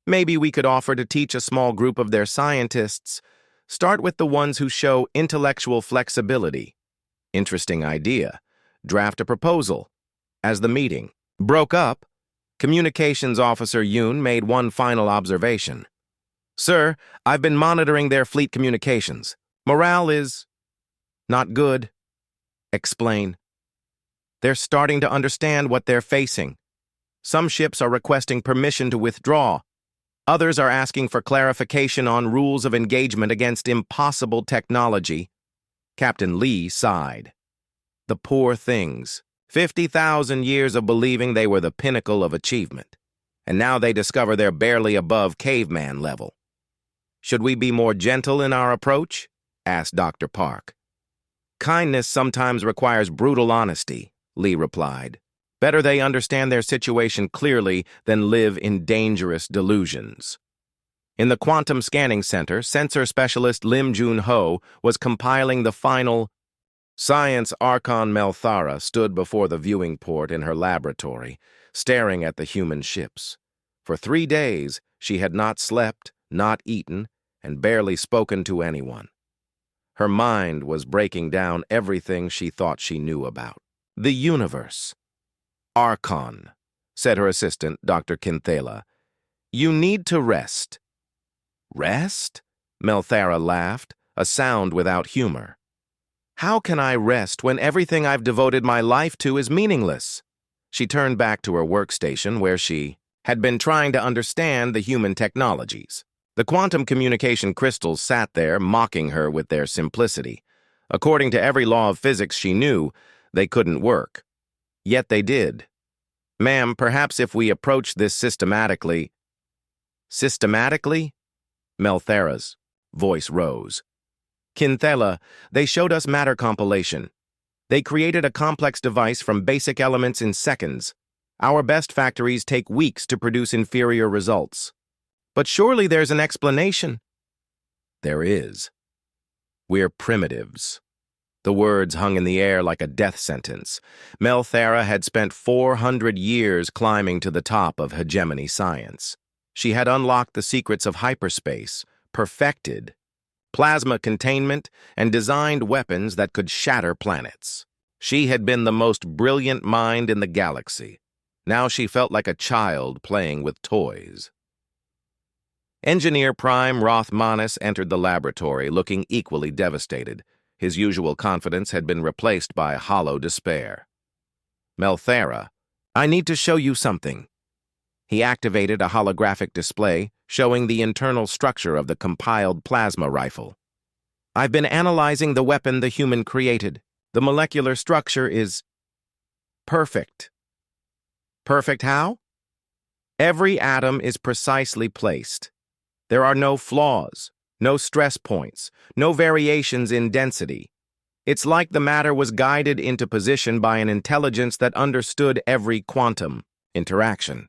Maybe we could offer to teach a small group of their scientists. Start with the ones who show intellectual flexibility." "Interesting idea. Draft a proposal." As the meeting broke up, Communications Officer Yoon made one final observation. "Sir, I've been monitoring their fleet communications. Morale is not good." Explain. They're starting to understand what they're facing. Some ships are requesting permission to withdraw. Others are asking for clarification on rules of engagement against impossible technology. Captain Lee sighed. The poor things. 50,000 years of believing they were the pinnacle of achievement. And now they discover they're barely above caveman level. Should we be more gentle in our approach? Asked Dr. Park. Kindness sometimes requires brutal honesty, Lee replied. Better they understand their situation clearly than live in dangerous delusions. In the Quantum Scanning Center, sensor specialist Lim Jun-ho was compiling the final Science. Archon Melthara stood before the viewing port in her laboratory, staring at the human ships. For 3 days, she had not slept, not eaten, and barely spoken to anyone. Her mind was breaking down everything she thought she knew about the universe. Archon, said her assistant, Dr. Kinthela, you need to rest. Rest? Melthara laughed, a sound without humor. How can I rest when everything I've devoted my life to is meaningless? She turned back to her workstation where she had been trying to understand the human technologies. The quantum communication crystals sat there, mocking her with their simplicity. According to every law of physics she knew, they couldn't work. Yet they did. Ma'am, perhaps if we approach this systematically... Systematically? Melthara's voice rose. Kinthela, they showed us matter compilation. They created a complex device from basic elements in seconds. Our best factories take weeks to produce inferior results. But surely there's an explanation. There is. We're primitives. The words hung in the air like a death sentence. Melthara had spent 400 years climbing to the top of hegemony science. She had unlocked the secrets of hyperspace, perfected plasma containment, and designed weapons that could shatter planets. She had been the most brilliant mind in the galaxy. Now she felt like a child playing with toys. Engineer Prime Rothmanis entered the laboratory looking equally devastated. His usual confidence had been replaced by hollow despair. Melthara, I need to show you something. He activated a holographic display showing the internal structure of the compiled plasma rifle. I've been analyzing the weapon the human created. The molecular structure is perfect. Perfect how? Every atom is precisely placed. There are no flaws, no stress points, no variations in density. It's like the matter was guided into position by an intelligence that understood every quantum interaction.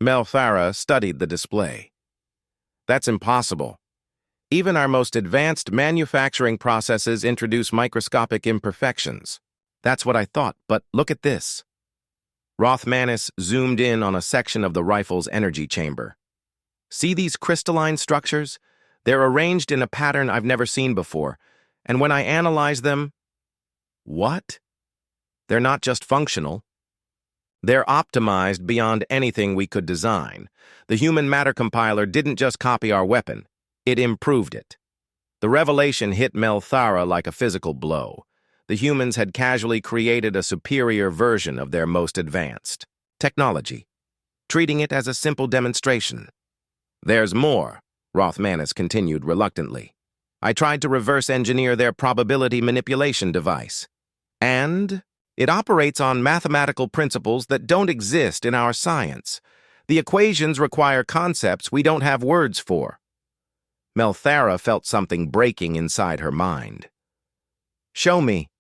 Melthara studied the display. That's impossible. Even our most advanced manufacturing processes introduce microscopic imperfections. That's what I thought, but look at this. Rothmanis zoomed in on a section of the rifle's energy chamber. See these crystalline structures? They're arranged in a pattern I've never seen before, and when I analyze them... What? They're not just functional. They're optimized beyond anything we could design. The human matter compiler didn't just copy our weapon, it improved it. The revelation hit Melthara like a physical blow. The humans had casually created a superior version of their most advanced technology, treating it as a simple demonstration. There's more, Rothmanis continued reluctantly. I tried to reverse engineer their probability manipulation device. And it operates on mathematical principles that don't exist in our science. The equations require concepts we don't have words for. Melthara felt something breaking inside her mind. Show me.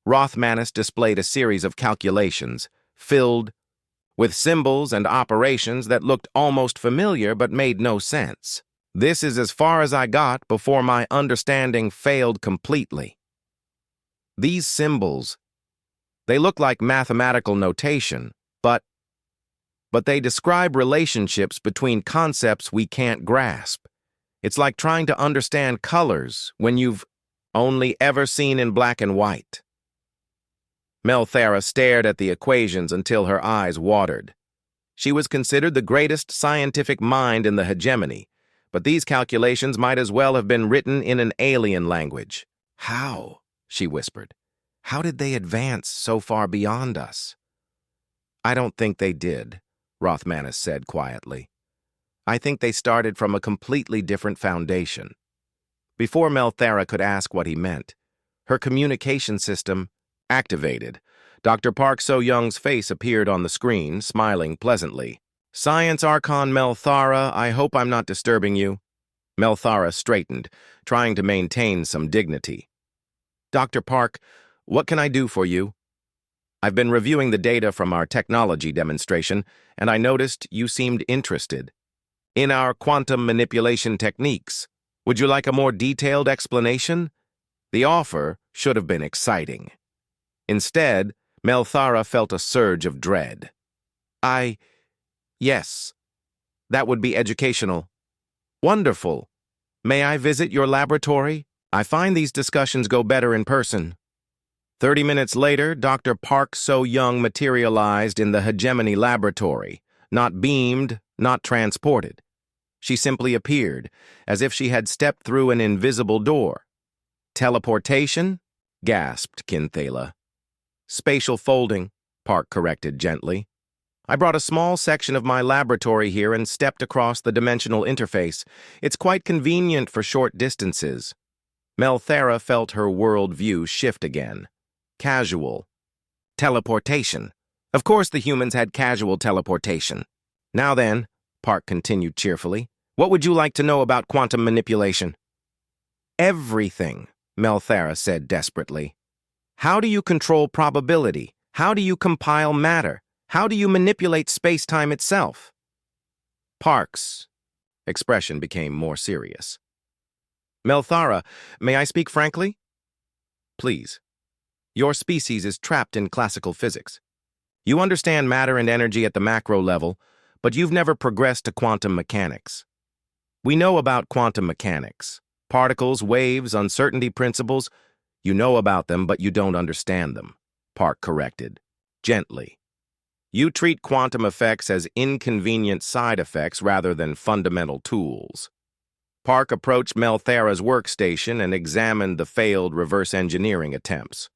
Rothmanis displayed a series of calculations, filled with symbols and operations that looked almost familiar but made no sense. This is as far as I got before my understanding failed completely. These symbols, they look like mathematical notation, but they describe relationships between concepts we can't grasp. It's like trying to understand colors when you've only ever seen in black and white. Melthara stared at the equations until her eyes watered. She was considered the greatest scientific mind in the hegemony, but these calculations might as well have been written in an alien language. How? She whispered. How did they advance so far beyond us? I don't think they did, Rothmanis said quietly. I think they started from a completely different foundation. Before Melthara could ask what he meant, her communication system activated. Dr. Park So-young's face appeared on the screen, smiling pleasantly. Science Archon Melthara, I hope I'm not disturbing you. Melthara straightened, trying to maintain some dignity. Dr. Park, what can I do for you? I've been reviewing the data from our technology demonstration, and I noticed you seemed interested. In our quantum manipulation techniques, would you like a more detailed explanation? The offer should have been exciting. Instead, Melthara felt a surge of dread. Yes, that would be educational. Wonderful. May I visit your laboratory? I find these discussions go better in person. 30 minutes later, Dr. Park So-young materialized in the Hegemony laboratory, not beamed, not transported. She simply appeared, as if she had stepped through an invisible door. Teleportation? Gasped Kinthala. Spatial folding, Park corrected gently. I brought a small section of my laboratory here and stepped across the dimensional interface. It's quite convenient for short distances. Melthara felt her world view shift again. Casual. Teleportation. Of course the humans had casual teleportation. Now then, Park continued cheerfully, what would you like to know about quantum manipulation? Everything, Melthara said desperately. How do you control probability? How do you compile matter? How do you manipulate space-time itself? Park's expression became more serious. Melthara, may I speak frankly? Please. Your species is trapped in classical physics. You understand matter and energy at the macro level, but you've never progressed to quantum mechanics. We know about quantum mechanics. Particles, waves, uncertainty principles. You know about them, but you don't understand them, Park corrected, gently. You treat quantum effects as inconvenient side effects rather than fundamental tools. Park approached Melthara's workstation and examined the failed reverse engineering attempts.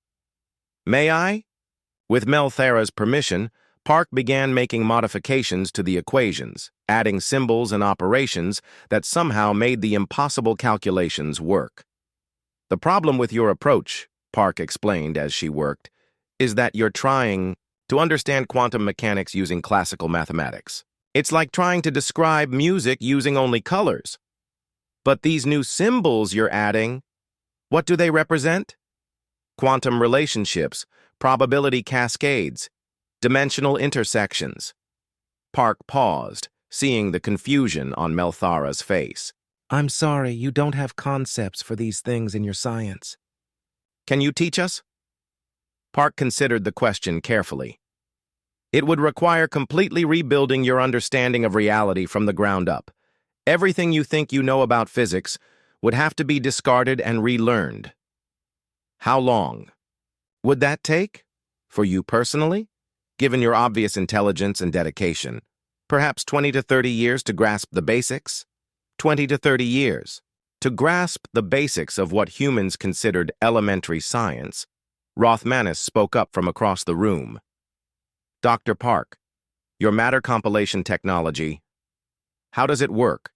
May I? With Melthara's permission, Park began making modifications to the equations, adding symbols and operations that somehow made the impossible calculations work. The problem with your approach, Park explained as she worked, is that you're trying to understand quantum mechanics using classical mathematics. It's like trying to describe music using only colors. But these new symbols you're adding, what do they represent? Quantum relationships, probability cascades, dimensional intersections. Park paused, seeing the confusion on Melthara's face. I'm sorry, you don't have concepts for these things in your science. Can you teach us? Park considered the question carefully. It would require completely rebuilding your understanding of reality from the ground up. Everything you think you know about physics would have to be discarded and relearned. How long would that take? For you personally? Given your obvious intelligence and dedication, perhaps 20 to 30 years to grasp the basics? 20 to 30 years. To grasp the basics of what humans considered elementary science, Rothmanis spoke up from across the room. Dr. Park, your matter compilation technology, how does it work?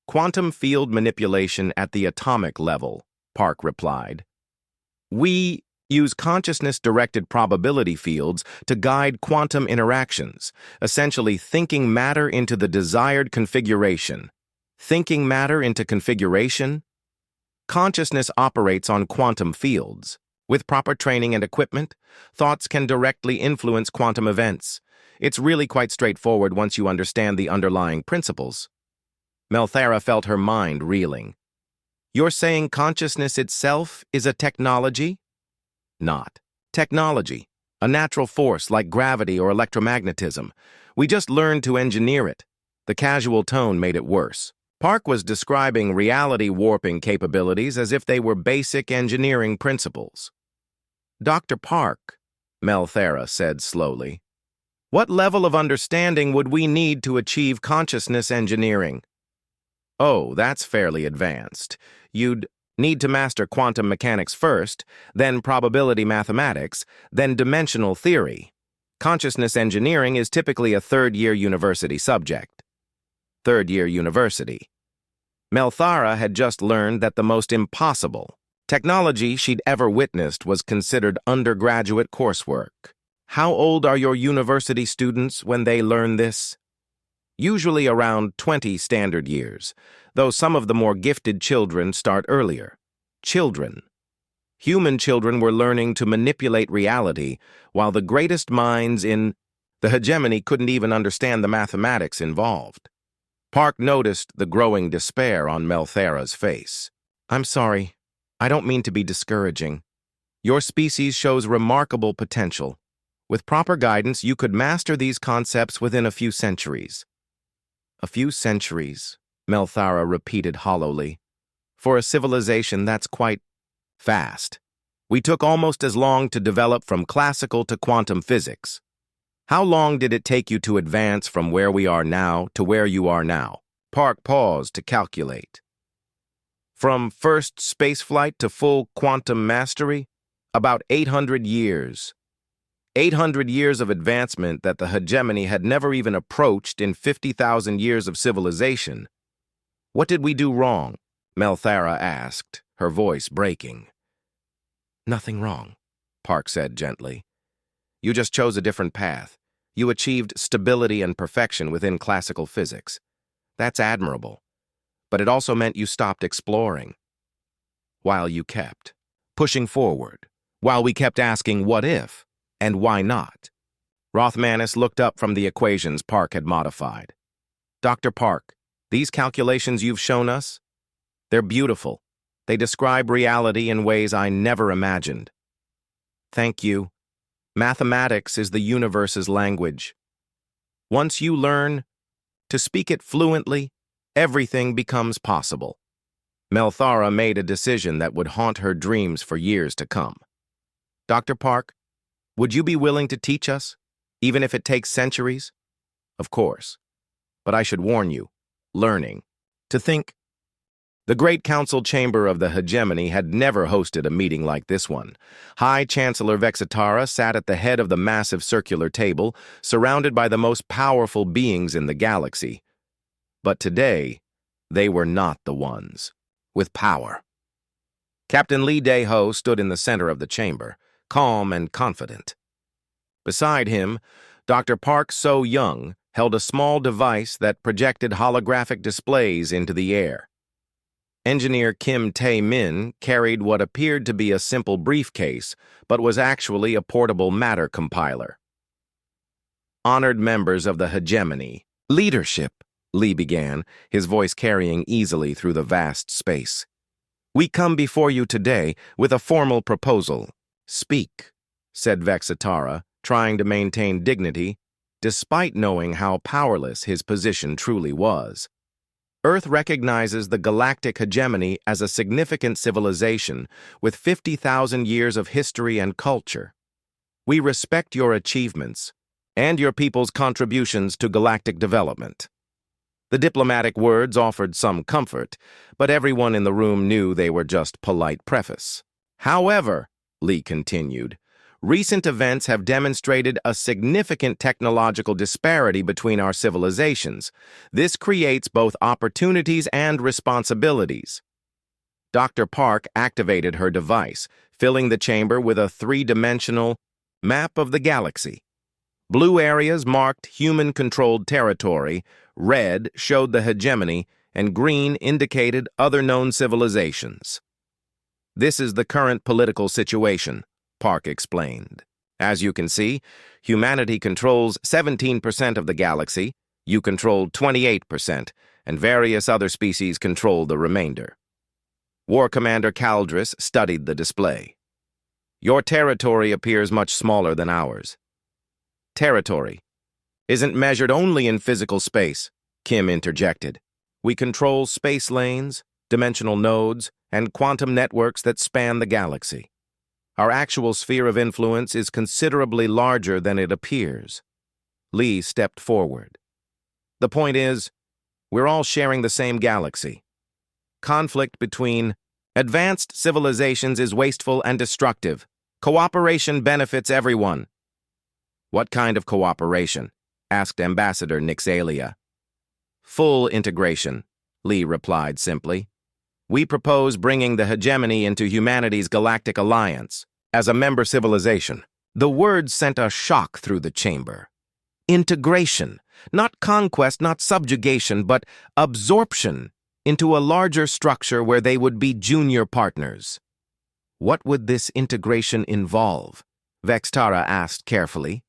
Quantum field manipulation at the atomic level, Park replied. We use consciousness-directed probability fields to guide quantum interactions, essentially thinking matter into the desired configuration. Thinking matter into configuration? Consciousness operates on quantum fields. With proper training and equipment, thoughts can directly influence quantum events. It's really quite straightforward once you understand the underlying principles. Melthara felt her mind reeling. You're saying consciousness itself is a technology? Not. Technology, a natural force like gravity or electromagnetism. We just learned to engineer it. The casual tone made it worse. Park was describing reality warping capabilities as if they were basic engineering principles. Dr. Park, Melthara said slowly, what level of understanding would we need to achieve consciousness engineering? Oh, that's fairly advanced. You'd Need to master quantum mechanics first, then probability mathematics, then dimensional theory. Consciousness engineering is typically a third-year university subject. Third-year university. Melthara had just learned that the most impossible technology she'd ever witnessed was considered undergraduate coursework. How old are your university students when they learn this? Usually around 20 standard years, though some of the more gifted children start earlier. Children. Human children were learning to manipulate reality, while the greatest minds in the hegemony couldn't even understand the mathematics involved. Park noticed the growing despair on Melthara's face. I'm sorry. I don't mean to be discouraging. Your species shows remarkable potential. With proper guidance, you could master these concepts within a few centuries. A few centuries, Melthara repeated hollowly. For a civilization, that's quite fast. We took almost as long to develop from classical to quantum physics. How long did it take you to advance from where we are now to where you are now? Park paused to calculate. From first spaceflight to full quantum mastery? About 800 years. 800 years of advancement that the hegemony had never even approached in 50,000 years of civilization. What did we do wrong? Melthara asked, her voice breaking. Nothing wrong, Park said gently. You just chose a different path. You achieved stability and perfection within classical physics. That's admirable. But it also meant you stopped exploring. While you kept pushing forward. While we kept asking what if? And why not? Rothmanis looked up from the equations Park had modified. Dr. Park, these calculations you've shown us, they're beautiful. They describe reality in ways I never imagined. Thank you. Mathematics is the universe's language. Once you learn to speak it fluently, everything becomes possible. Melthara made a decision that would haunt her dreams for years to come. Dr. Park, would you be willing to teach us, even if it takes centuries? Of course. But I should warn you, learning, to think. The Great Council Chamber of the Hegemony had never hosted a meeting like this one. High Chancellor Vexitara sat at the head of the massive circular table, surrounded by the most powerful beings in the galaxy. But today, they were not the ones with power. Captain Lee Dae-ho stood in the center of the chamber, calm and confident. Beside him, Dr. Park So-young held a small device that projected holographic displays into the air. Engineer Kim Tae-min carried what appeared to be a simple briefcase, but was actually a portable matter compiler. Honored members of the hegemony. Leadership, Lee began, his voice carrying easily through the vast space. We come before you today with a formal proposal. Speak, said Vexitara, trying to maintain dignity, despite knowing how powerless his position truly was. Earth recognizes the galactic hegemony as a significant civilization with 50,000 years of history and culture. We respect your achievements and your people's contributions to galactic development. The diplomatic words offered some comfort, but everyone in the room knew they were just polite preface. However, Lee continued, recent events have demonstrated a significant technological disparity between our civilizations. This creates both opportunities and responsibilities. Dr. Park activated her device, filling the chamber with a three-dimensional map of the galaxy. Blue areas marked human-controlled territory, red showed the hegemony, and green indicated other known civilizations. This is the current political situation, Park explained. As you can see, humanity controls 17% of the galaxy, you control 28%, and various other species control the remainder. War Commander Caldris studied the display. Your territory appears much smaller than ours. Territory isn't measured only in physical space, Kim interjected. We control space lanes, dimensional nodes, and quantum networks that span the galaxy. Our actual sphere of influence is considerably larger than it appears. Lee stepped forward. The point is, we're all sharing the same galaxy. Conflict between Advanced civilizations is wasteful and destructive. Cooperation benefits everyone. What kind of cooperation? Asked Ambassador Nixalia. Full integration, Lee replied simply. We propose bringing the hegemony into humanity's galactic alliance. As a member civilization, the word sent a shock through the chamber. Integration, not conquest, not subjugation, but absorption into a larger structure where they would be junior partners. What would this integration involve? Vextara asked carefully.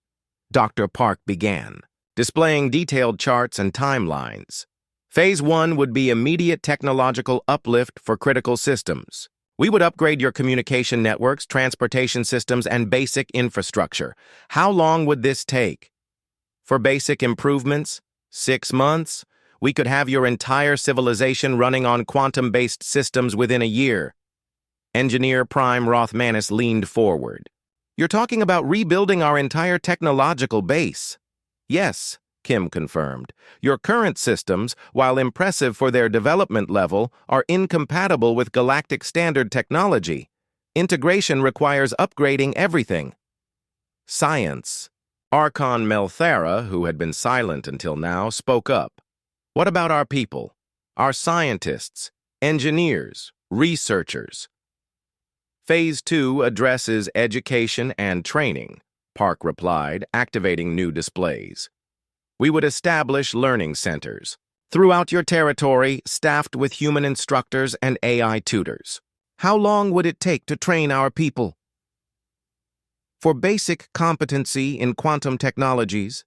Dr. Park began, displaying detailed charts and timelines. Phase 1 would be immediate technological uplift for critical systems. We would upgrade your communication networks, transportation systems, and basic infrastructure. How long would this take? For basic improvements, 6 months. We could have your entire civilization running on quantum-based systems within a year. Engineer Prime Rothmanis leaned forward. You're talking about rebuilding our entire technological base. Yes, Kim confirmed. Your current systems, while impressive for their development level, are incompatible with galactic standard technology. Integration requires upgrading everything. Science. Archon Melthera, who had been silent until now, spoke up. What about our people? Our scientists, engineers, researchers? Phase 2 addresses education and training, Park replied, activating new displays. We would establish learning centers throughout your territory, staffed with human instructors and AI tutors. How long would it take to train our people? For basic competency in quantum technologies,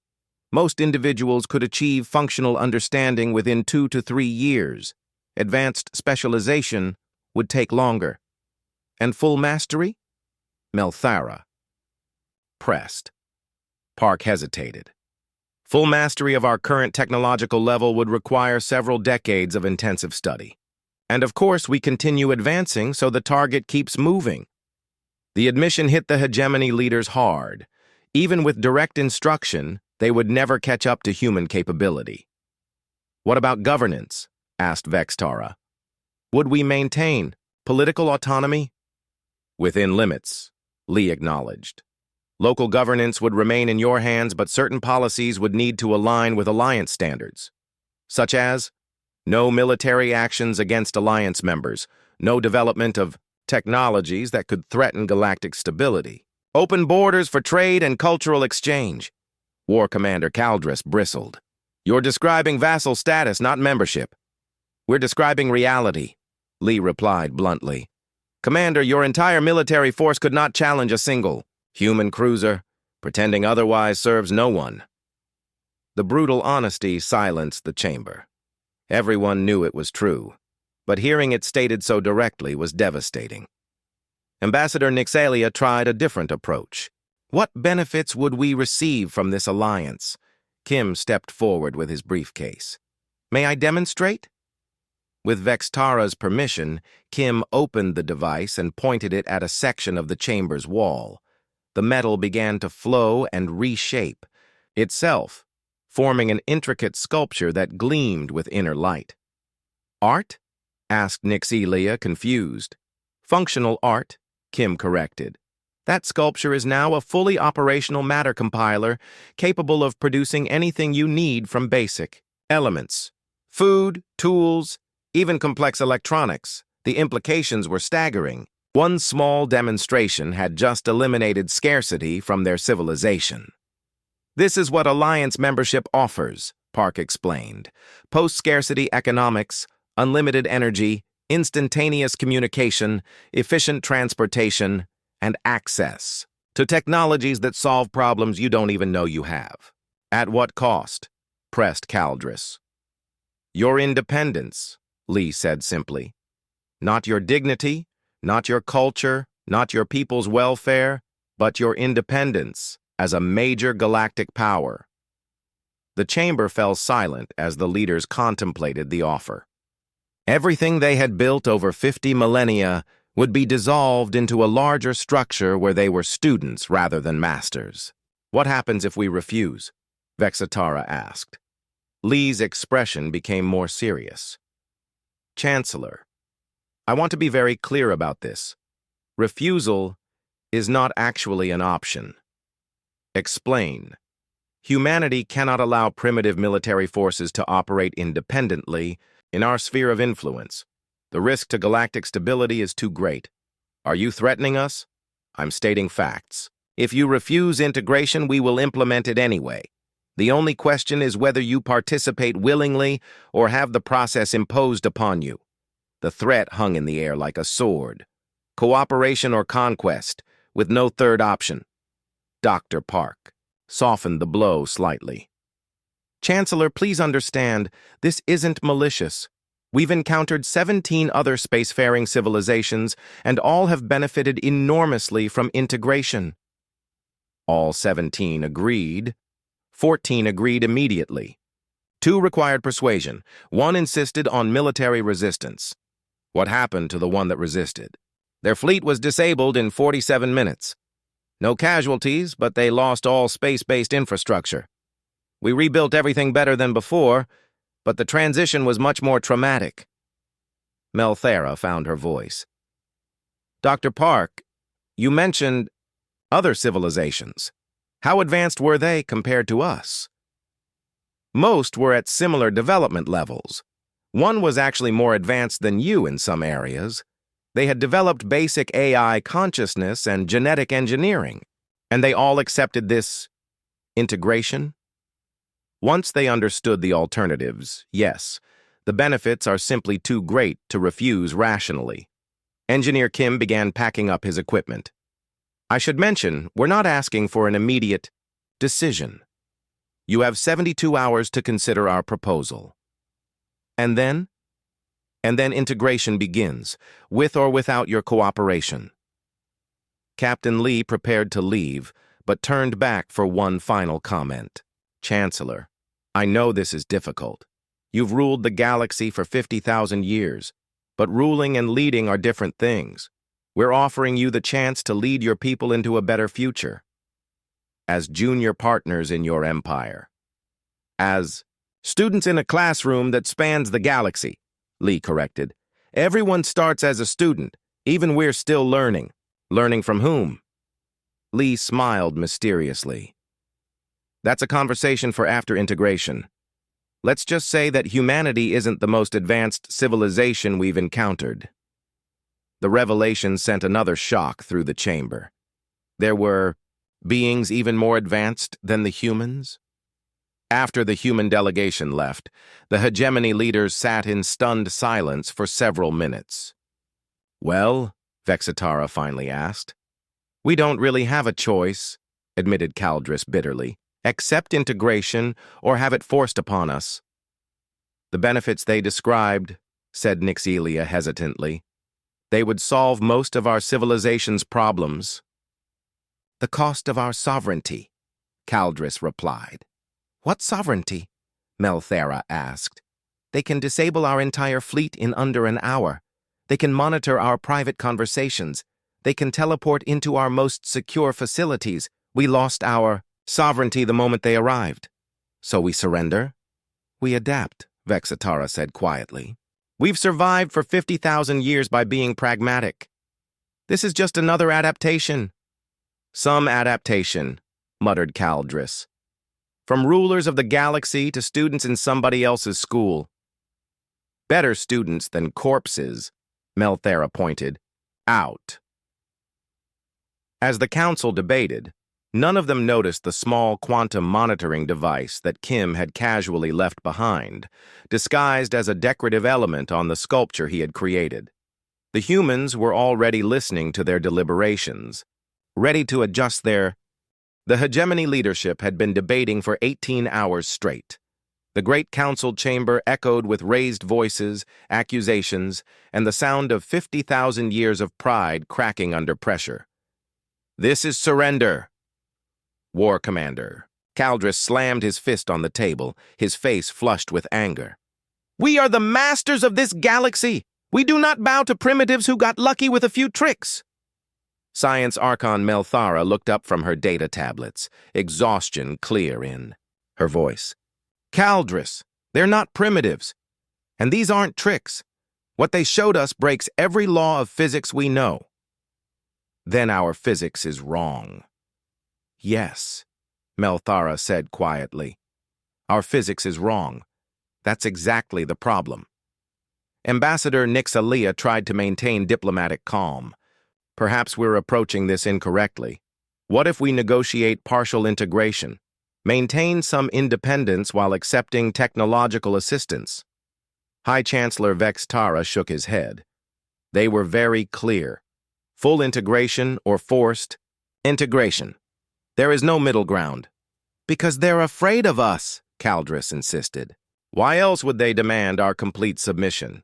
most individuals could achieve functional understanding within 2 to 3 years. Advanced specialization would take longer. And full mastery? Melthara pressed. Park hesitated. Full mastery of our current technological level would require several decades of intensive study. And of course, we continue advancing, so the target keeps moving. The admission hit the hegemony leaders hard. Even with direct instruction, they would never catch up to human capability. What about governance? Asked Vextara. Would we maintain political autonomy? Within limits, Lee acknowledged. Local governance would remain in your hands, but certain policies would need to align with alliance standards, such as no military actions against alliance members, no development of technologies that could threaten galactic stability, open borders for trade and cultural exchange. War Commander Caldris bristled. You're describing vassal status, not membership. We're describing reality, Lee replied bluntly. Commander, your entire military force could not challenge a single human cruiser. Pretending otherwise serves no one. The brutal honesty silenced the chamber. Everyone knew it was true, but hearing it stated so directly was devastating. Ambassador Nixalia tried a different approach. What benefits would we receive from this alliance? Kim stepped forward with his briefcase. May I demonstrate? With Vextara's permission, Kim opened the device and pointed it at a section of the chamber's wall. The metal began to flow and reshape itself, forming an intricate sculpture that gleamed with inner light. Art? Asked Nixalia, confused. Functional art, Kim corrected. That sculpture is now a fully operational matter compiler, capable of producing anything you need from basic elements. Food, tools, even complex electronics. The implications were staggering. One small demonstration had just eliminated scarcity from their civilization. This is what Alliance membership offers, Park explained. Post-scarcity economics, unlimited energy, instantaneous communication, efficient transportation, and access to technologies that solve problems you don't even know you have. At what cost? Pressed Caldris. Your independence, Lee said simply. Not your dignity, not your culture, not your people's welfare, but your independence as a major galactic power. The chamber fell silent as the leaders contemplated the offer. Everything they had built over 50 millennia would be dissolved into a larger structure where they were students rather than masters. What happens if we refuse? Vextara asked. Lee's expression became more serious. Chancellor, I want to be very clear about this. Refusal is not actually an option. Explain. Humanity cannot allow primitive military forces to operate independently in our sphere of influence. The risk to galactic stability is too great. Are you threatening us? I'm stating facts. If you refuse integration, we will implement it anyway. The only question is whether you participate willingly or have the process imposed upon you. The threat hung in the air like a sword. Cooperation or conquest, with no third option. Dr. Park softened the blow slightly. Chancellor, please understand, this isn't malicious. We've encountered 17 other spacefaring civilizations, and all have benefited enormously from integration. All 17 agreed. 14 agreed immediately. 2 required persuasion. 1 insisted on military resistance. What happened to the one that resisted? Their fleet was disabled in 47 minutes. No casualties, but they lost all space-based infrastructure. We rebuilt everything better than before, but the transition was much more traumatic. Melthera found her voice. Dr. Park, you mentioned other civilizations. How advanced were they compared to us? Most were at similar development levels. One was actually more advanced than you in some areas. They had developed basic AI consciousness and genetic engineering, and they all accepted this integration. Once they understood the alternatives, yes, the benefits are simply too great to refuse rationally. Engineer Kim began packing up his equipment. I should mention, we're not asking for an immediate decision. You have 72 hours to consider our proposal. And then integration begins, with or without your cooperation. Captain Lee prepared to leave, but turned back for one final comment. Chancellor, I know this is difficult. You've ruled the galaxy for 50,000 years, but ruling and leading are different things. We're offering you the chance to lead your people into a better future. As junior partners in your empire. As students in a classroom that spans the galaxy, Lee corrected. Everyone starts as a student, even we're still learning. Learning from whom? Lee smiled mysteriously. That's a conversation for after integration. Let's just say that humanity isn't the most advanced civilization we've encountered. The revelation sent another shock through the chamber. There were beings even more advanced than the humans? After the human delegation left, the hegemony leaders sat in stunned silence for several minutes. Well, Vexitara finally asked. We don't really have a choice, admitted Caldris bitterly. Accept integration or have it forced upon us. The benefits they described, said Nixelia hesitantly. They would solve most of our civilization's problems. The cost of our sovereignty, Caldris replied. What sovereignty? Melthera asked. They can disable our entire fleet in under an hour. They can monitor our private conversations. They can teleport into our most secure facilities. We lost our sovereignty the moment they arrived. So we surrender? We adapt, Vexitara said quietly. We've survived for 50,000 years by being pragmatic. This is just another adaptation. Some adaptation, muttered Caldris. From rulers of the galaxy to students in somebody else's school. Better students than corpses, Melthera pointed. Out. As the council debated, none of them noticed the small quantum monitoring device that Kim had casually left behind, disguised as a decorative element on the sculpture he had created. The humans were already listening to their deliberations, ready to adjust their... The hegemony leadership had been debating for 18 hours straight. The great council chamber echoed with raised voices, accusations, and the sound of 50,000 years of pride cracking under pressure. This is surrender. War Commander. Caldris slammed his fist on the table, his face flushed with anger. We are the masters of this galaxy. We do not bow to primitives who got lucky with a few tricks. Science Archon Melthara looked up from her data tablets, exhaustion clear in her voice. Caldris, they're not primitives. And these aren't tricks. What they showed us breaks every law of physics we know. Then our physics is wrong. Yes, Melthara said quietly. Our physics is wrong. That's exactly the problem. Ambassador Nixalia tried to maintain diplomatic calm. Perhaps we're approaching this incorrectly. What if we negotiate partial integration? Maintain some independence while accepting technological assistance? High Chancellor Vextara shook his head. They were very clear. Full integration or forced integration. There is no middle ground. Because they're afraid of us, Caldris insisted. Why else would they demand our complete submission?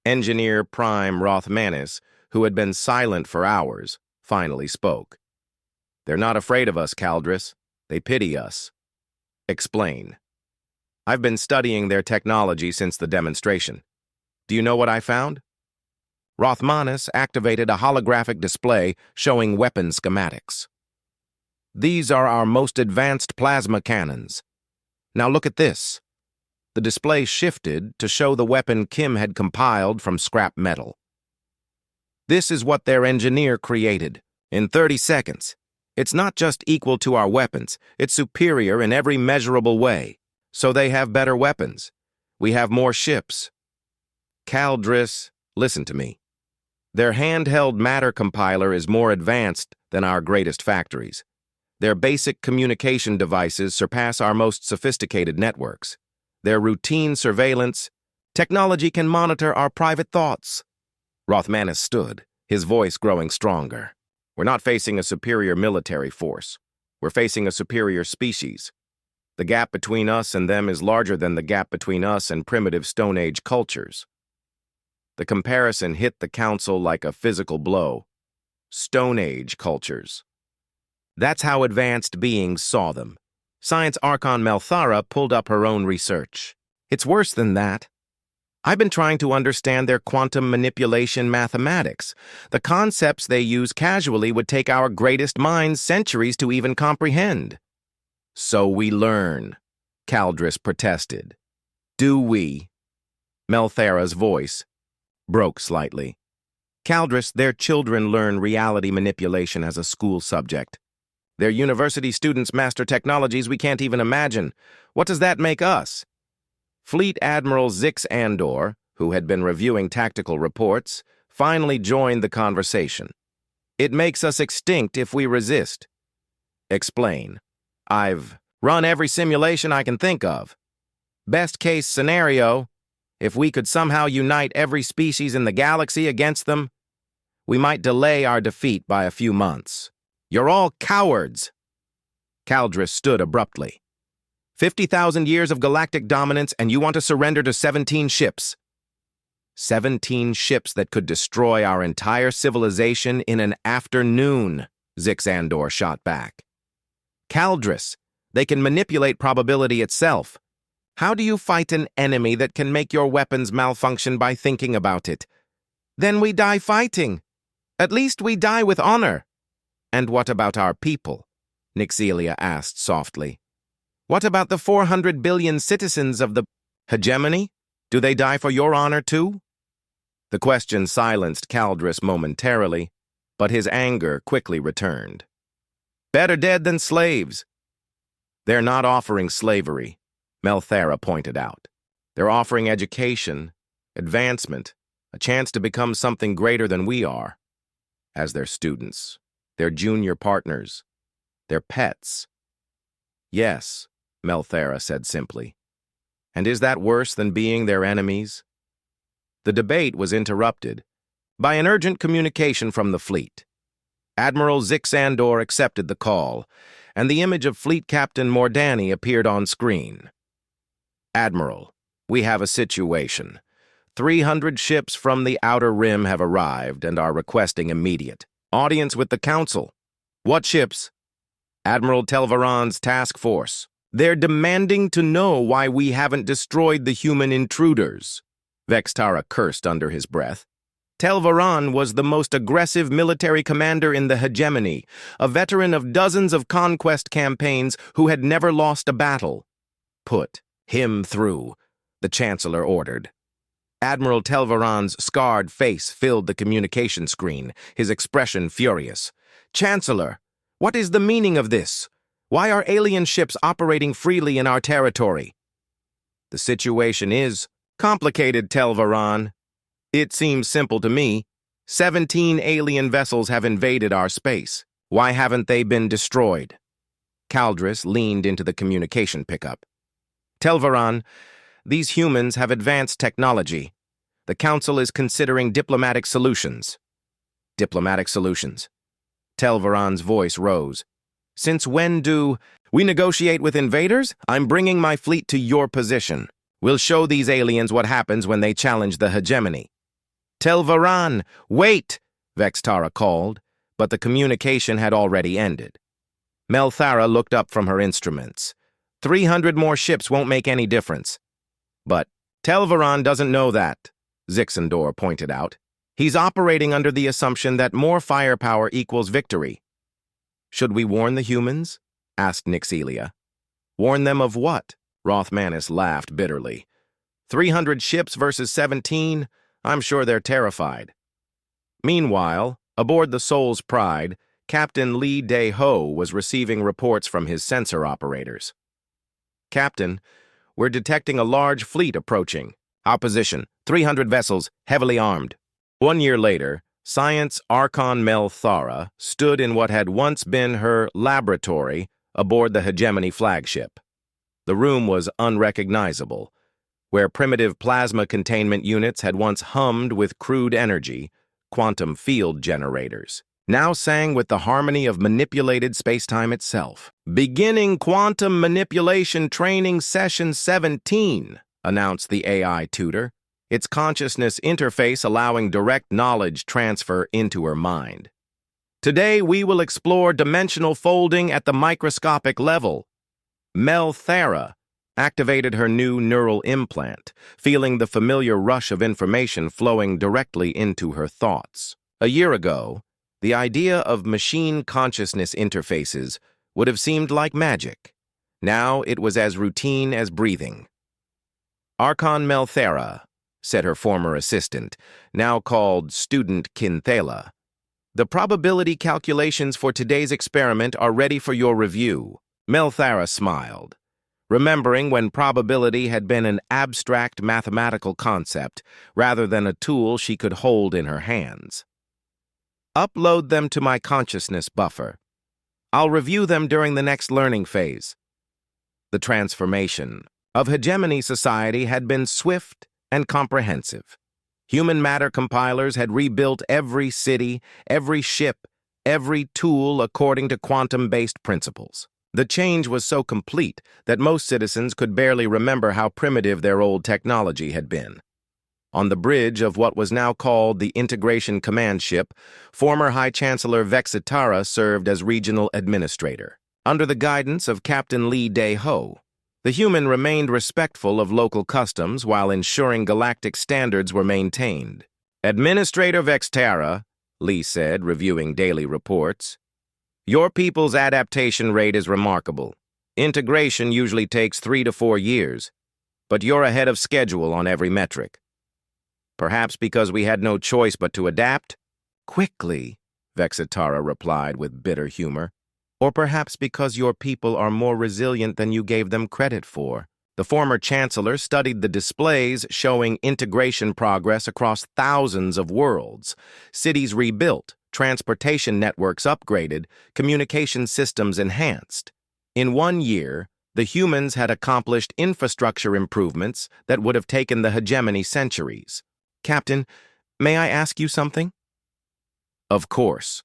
Engineer Prime Rothmanis, who had been silent for hours, finally spoke. They're not afraid of us, Caldris. They pity us. Explain. I've been studying their technology since the demonstration. Do you know what I found? Rothmanis activated a holographic display showing weapon schematics. These are our most advanced plasma cannons. Now look at this. The display shifted to show the weapon Kim had compiled from scrap metal. This is what their engineer created in 30 seconds. It's not just equal to our weapons, it's superior in every measurable way. So they have better weapons. We have more ships. Caldris, listen to me. Their handheld matter compiler is more advanced than our greatest factories. Their basic communication devices surpass our most sophisticated networks. Their routine surveillance, technology can monitor our private thoughts. Rothmanis stood, his voice growing stronger. We're not facing a superior military force. We're facing a superior species. The gap between us and them is larger than the gap between us and primitive Stone Age cultures. The comparison hit the Council like a physical blow. Stone Age cultures. That's how advanced beings saw them. Science Archon Melthara pulled up her own research. It's worse than that. I've been trying to understand their quantum manipulation mathematics. The concepts they use casually would take our greatest minds centuries to even comprehend. So we learn, Caldris protested. Do we? Melthara's voice broke slightly. Caldris, their children learn reality manipulation as a school subject. Their university students master technologies we can't even imagine. What does that make us? Fleet Admiral Zix Andor, who had been reviewing tactical reports, finally joined the conversation. It makes us extinct if we resist. Explain. I've run every simulation I can think of. Best case scenario, if we could somehow unite every species in the galaxy against them, we might delay our defeat by a few months. You're all cowards. Caldris stood abruptly. 50,000 years of galactic dominance and you want to surrender to 17 ships. 17 ships that could destroy our entire civilization in an afternoon, Zix Andor shot back. Caldris, they can manipulate probability itself. How do you fight an enemy that can make your weapons malfunction by thinking about it? Then we die fighting. At least we die with honor. And what about our people? Nixalia asked softly. What about the 400 billion citizens of the hegemony? Do they die for your honor too? The question silenced Caldris momentarily, but his anger quickly returned. Better dead than slaves. They're not offering slavery, Melthara pointed out. They're offering education, advancement, a chance to become something greater than we are. As their students, their junior partners, their pets. Yes, Melthara said simply. And is that worse than being their enemies? The debate was interrupted by an urgent communication from the fleet. Admiral Zix Andor accepted the call, and the image of Fleet Captain Mordani appeared on screen. Admiral, we have a situation. 300 ships from the Outer Rim have arrived and are requesting immediate audience with the Council. What ships? Admiral Telvaran's task force. They're demanding to know why we haven't destroyed the human intruders. Vextara cursed under his breath. Telvaran was the most aggressive military commander in the hegemony, a veteran of dozens of conquest campaigns who had never lost a battle. Put him through, the Chancellor ordered. Admiral Telvaran's scarred face filled the communication screen, his expression furious. "Chancellor, what is the meaning of this? Why are alien ships operating freely in our territory?" "The situation is complicated, Telvaran. It seems simple to me. 17 alien vessels have invaded our space. Why haven't they been destroyed?" Caldris leaned into the communication pickup. "Telvaran, these humans have advanced technology. The Council is considering diplomatic solutions." "Diplomatic solutions?" Telvaran's voice rose. "Since when do we negotiate with invaders? I'm bringing my fleet to your position. We'll show these aliens what happens when they challenge the hegemony." "Telvaran, wait!" Vextara called, but the communication had already ended. Melthara looked up from her instruments. 300 more ships won't make any difference." "But Telvaran doesn't know that," Zixandor pointed out. "He's operating under the assumption that more firepower equals victory." "Should we warn the humans?" asked Nyxelia. "Warn them of what?" Rothmanis laughed bitterly. 300 ships versus 17? I'm sure they're terrified." Meanwhile, aboard the Soul's Pride, Captain Lee Dae-ho was receiving reports from his sensor operators. "Captain, we're detecting a large fleet approaching. Our position, 300 vessels, heavily armed." 1 year later, Science Archon Melthara stood in what had once been her laboratory aboard the Hegemony flagship. The room was unrecognizable. Where primitive plasma containment units had once hummed with crude energy, quantum field generators now sang with the harmony of manipulated spacetime itself. "Beginning Quantum Manipulation Training Session 17, announced the AI tutor, its consciousness interface allowing direct knowledge transfer into her mind. "Today we will explore dimensional folding at the microscopic level." Melthara activated her new neural implant, feeling the familiar rush of information flowing directly into her thoughts. A year ago, the idea of machine consciousness interfaces would have seemed like magic. Now it was as routine as breathing. "Archon Melthara," said her former assistant, now called Student Kinthela, "the probability calculations for today's experiment are ready for your review." Melthara smiled, remembering when probability had been an abstract mathematical concept rather than a tool she could hold in her hands. "Upload them to my consciousness buffer. I'll review them during the next learning phase." The transformation of hegemony society had been swift and comprehensive. Human matter compilers had rebuilt every city, every ship, every tool according to quantum-based principles. The change was so complete that most citizens could barely remember how primitive their old technology had been. On the bridge of what was now called the Integration Command Ship, former High Chancellor Vexitara served as regional administrator. Under the guidance of Captain Lee Dae-ho, the human remained respectful of local customs while ensuring galactic standards were maintained. "Administrator Vextara," Lee said, reviewing daily reports, "your people's adaptation rate is remarkable. Integration usually takes 3 to 4 years, but you're ahead of schedule on every metric. Perhaps because we had no choice but to adapt?" "Quickly," Vexitara replied with bitter humor. "Or perhaps because your people are more resilient than you gave them credit for." The former chancellor studied the displays showing integration progress across thousands of worlds, cities rebuilt, transportation networks upgraded, communication systems enhanced. In 1 year, the humans had accomplished infrastructure improvements that would have taken the hegemony centuries. "Captain, may I ask you something?" "Of course.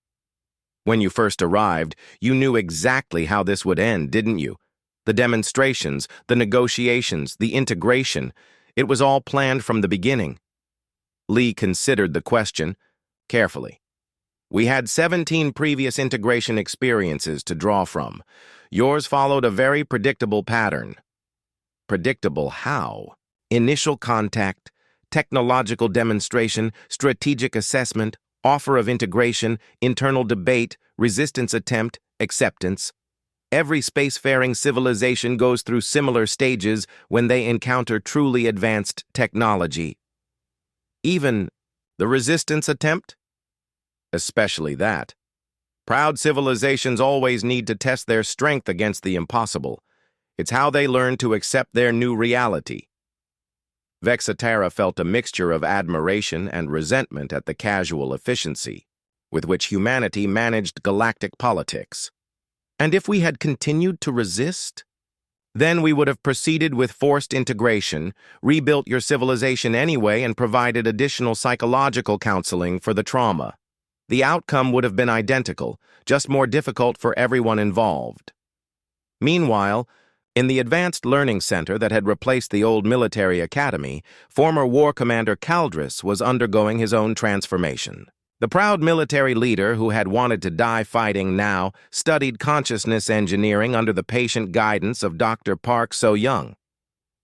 When you first arrived, you knew exactly how this would end, didn't you? The demonstrations, the negotiations, the integration, it was all planned from the beginning." Lee considered the question carefully. "We had 17 previous integration experiences to draw from. Yours followed a very predictable pattern." "Predictable how?" "Initial contact, technological demonstration, strategic assessment, offer of integration, internal debate, resistance attempt, acceptance. Every spacefaring civilization goes through similar stages when they encounter truly advanced technology." Even the resistance attempt? Especially that. Proud civilizations always need to test their strength against the impossible. It's how they learn to accept their new reality. Vexatera felt a mixture of admiration and resentment at the casual efficiency with which humanity managed galactic politics. And if we had continued to resist? Then we would have proceeded with forced integration, rebuilt your civilization anyway, and provided additional psychological counseling for the trauma. The outcome would have been identical, just more difficult for everyone involved. Meanwhile, in the Advanced Learning Center that had replaced the old military academy, former War Commander Caldris was undergoing his own transformation. The proud military leader who had wanted to die fighting now studied consciousness engineering under the patient guidance of Dr. Park So-young.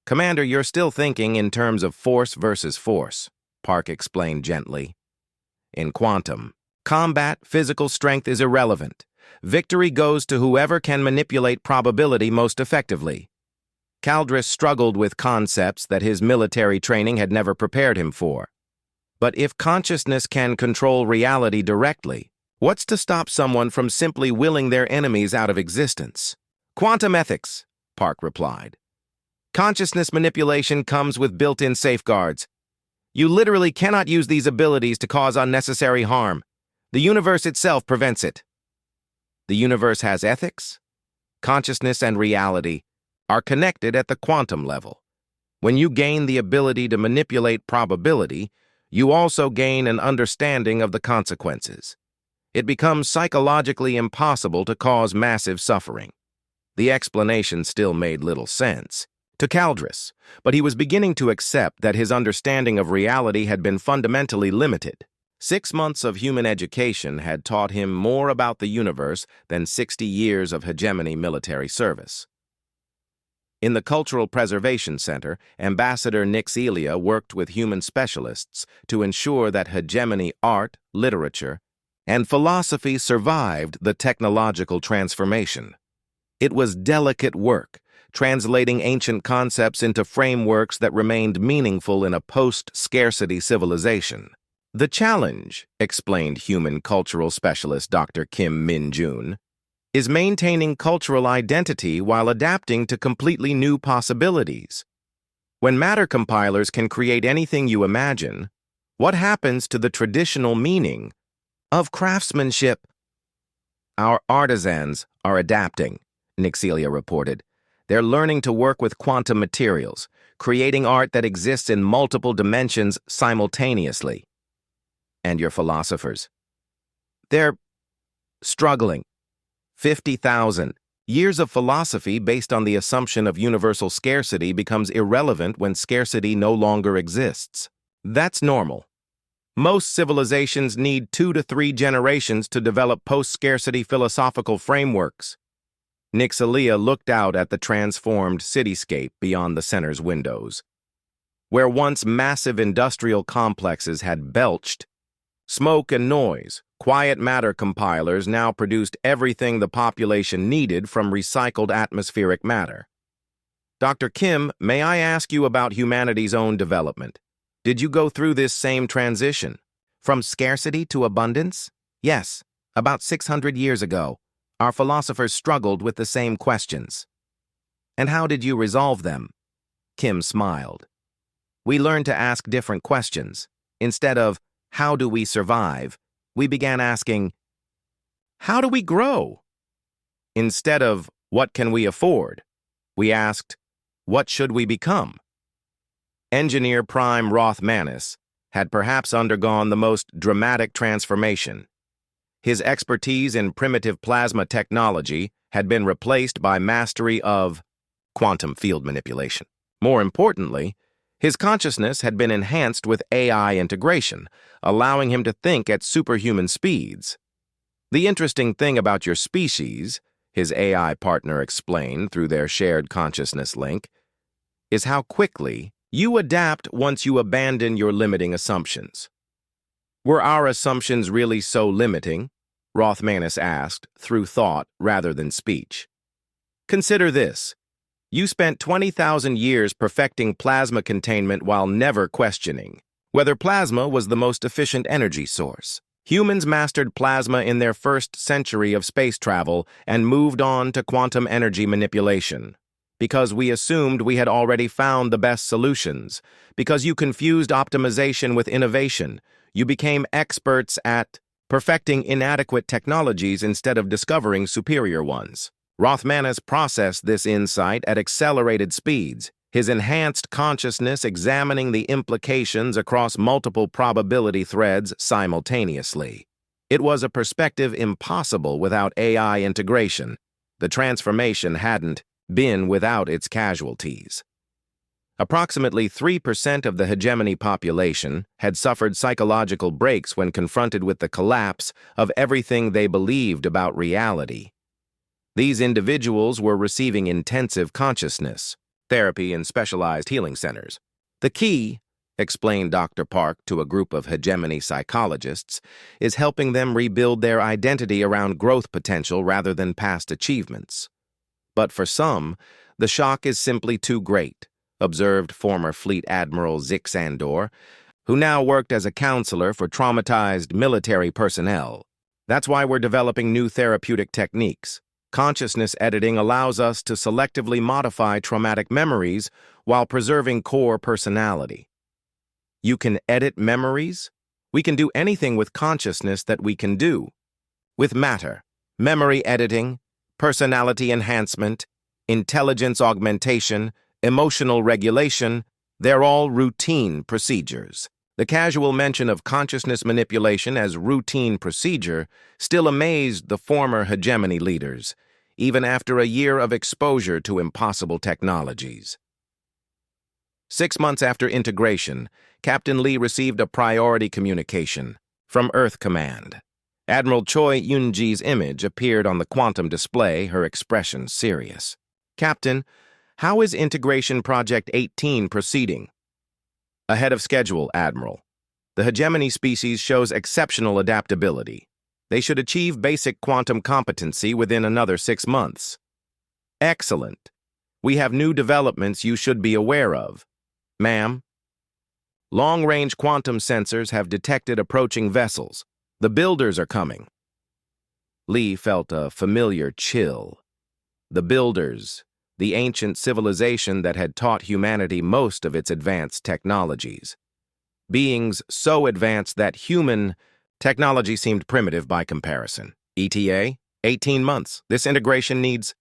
"Commander, you're still thinking in terms of force versus force," Park explained gently. "In quantum combat, physical strength is irrelevant. Victory goes to whoever can manipulate probability most effectively." Caldris struggled with concepts that his military training had never prepared him for. But if consciousness can control reality directly, what's to stop someone from simply willing their enemies out of existence? "Quantum ethics," Park replied. "Consciousness manipulation comes with built-in safeguards. You literally cannot use these abilities to cause unnecessary harm. The universe itself prevents it." The universe has ethics? Consciousness and reality are connected at the quantum level. When you gain the ability to manipulate probability, you also gain an understanding of the consequences. It becomes psychologically impossible to cause massive suffering. The explanation still made little sense to Caldris, but he was beginning to accept that his understanding of reality had been fundamentally limited. 6 months of human education had taught him more about the universe than 60 years of hegemony military service. In the Cultural Preservation Center, Ambassador Nix Elia worked with human specialists to ensure that hegemony art, literature, and philosophy survived the technological transformation. It was delicate work, translating ancient concepts into frameworks that remained meaningful in a post-scarcity civilization. "The challenge," explained human cultural specialist Dr. Kim Min-jun, "is maintaining cultural identity while adapting to completely new possibilities. When matter compilers can create anything you imagine, what happens to the traditional meaning of craftsmanship?" "Our artisans are adapting," Nixilia reported. "They're learning to work with quantum materials, creating art that exists in multiple dimensions simultaneously." "And your philosophers?" "They're struggling. 50,000 years of philosophy based on the assumption of universal scarcity becomes irrelevant when scarcity no longer exists. That's normal. Most civilizations need 2 to 3 generations to develop post-scarcity philosophical frameworks." Nixilia looked out at the transformed cityscape beyond the center's windows. Where once massive industrial complexes had belched smoke and noise, quiet matter compilers now produced everything the population needed from recycled atmospheric matter. "Dr. Kim, may I ask you about humanity's own development? Did you go through this same transition? From scarcity to abundance?" "Yes, about 600 years ago. Our philosophers struggled with the same questions." "And how did you resolve them?" Kim smiled. "We learned to ask different questions. Instead of, 'How do we survive?' we began asking, 'How do we grow?' Instead of, 'What can we afford?' we asked, 'What should we become?'" Engineer Prime Rothmanis had perhaps undergone the most dramatic transformation. His expertise in primitive plasma technology had been replaced by mastery of quantum field manipulation. More importantly, his consciousness had been enhanced with AI integration, allowing him to think at superhuman speeds. "The interesting thing about your species," his AI partner explained through their shared consciousness link, "is how quickly you adapt once you abandon your limiting assumptions." "Were our assumptions really so limiting?" Rothmanis asked, through thought rather than speech. "Consider this. You spent 20,000 years perfecting plasma containment while never questioning. whether plasma was the most efficient energy source. Humans mastered plasma in their first century of space travel and moved on to quantum energy manipulation. Because we assumed we had already found the best solutions. Because you confused optimization with innovation. You became experts at perfecting inadequate technologies instead of discovering superior ones. Rothmanis processed this insight at accelerated speeds, his enhanced consciousness examining the implications across multiple probability threads simultaneously. It was a perspective impossible without AI integration. The transformation hadn't been without its casualties. Approximately 3% of the hegemony population had suffered psychological breaks when confronted with the collapse of everything they believed about reality. These individuals were receiving intensive consciousness therapy in specialized healing centers. The key, explained Dr. Park to a group of hegemony psychologists, is helping them rebuild their identity around growth potential rather than past achievements. But for some, the shock is simply too great, observed former Fleet Admiral Zix Sandor, who now worked as a counselor for traumatized military personnel. That's why we're developing new therapeutic techniques. Consciousness editing allows us to selectively modify traumatic memories while preserving core personality. You can edit memories? We can do anything with consciousness that we can do. With matter, memory editing, personality enhancement, intelligence augmentation, emotional regulation, they're all routine procedures. The casual mention of consciousness manipulation as routine procedure still amazed the former hegemony leaders, even after a year of exposure to impossible technologies. 6 months after integration, Captain Lee received a priority communication from Earth Command. Admiral Choi Yun-ji's image appeared on the quantum display, her expression serious. "Captain, how is Integration Project 18 proceeding?" "Ahead of schedule, Admiral. The hegemony species shows exceptional adaptability. They should achieve basic quantum competency within another 6 months." "Excellent. We have new developments you should be aware of." "Ma'am?" "Long-range quantum sensors have detected approaching vessels. The builders are coming." Lee felt a familiar chill. The builders, the ancient civilization that had taught humanity most of its advanced technologies. Beings so advanced that human technology seemed primitive by comparison. ETA? 18 months. This integration needs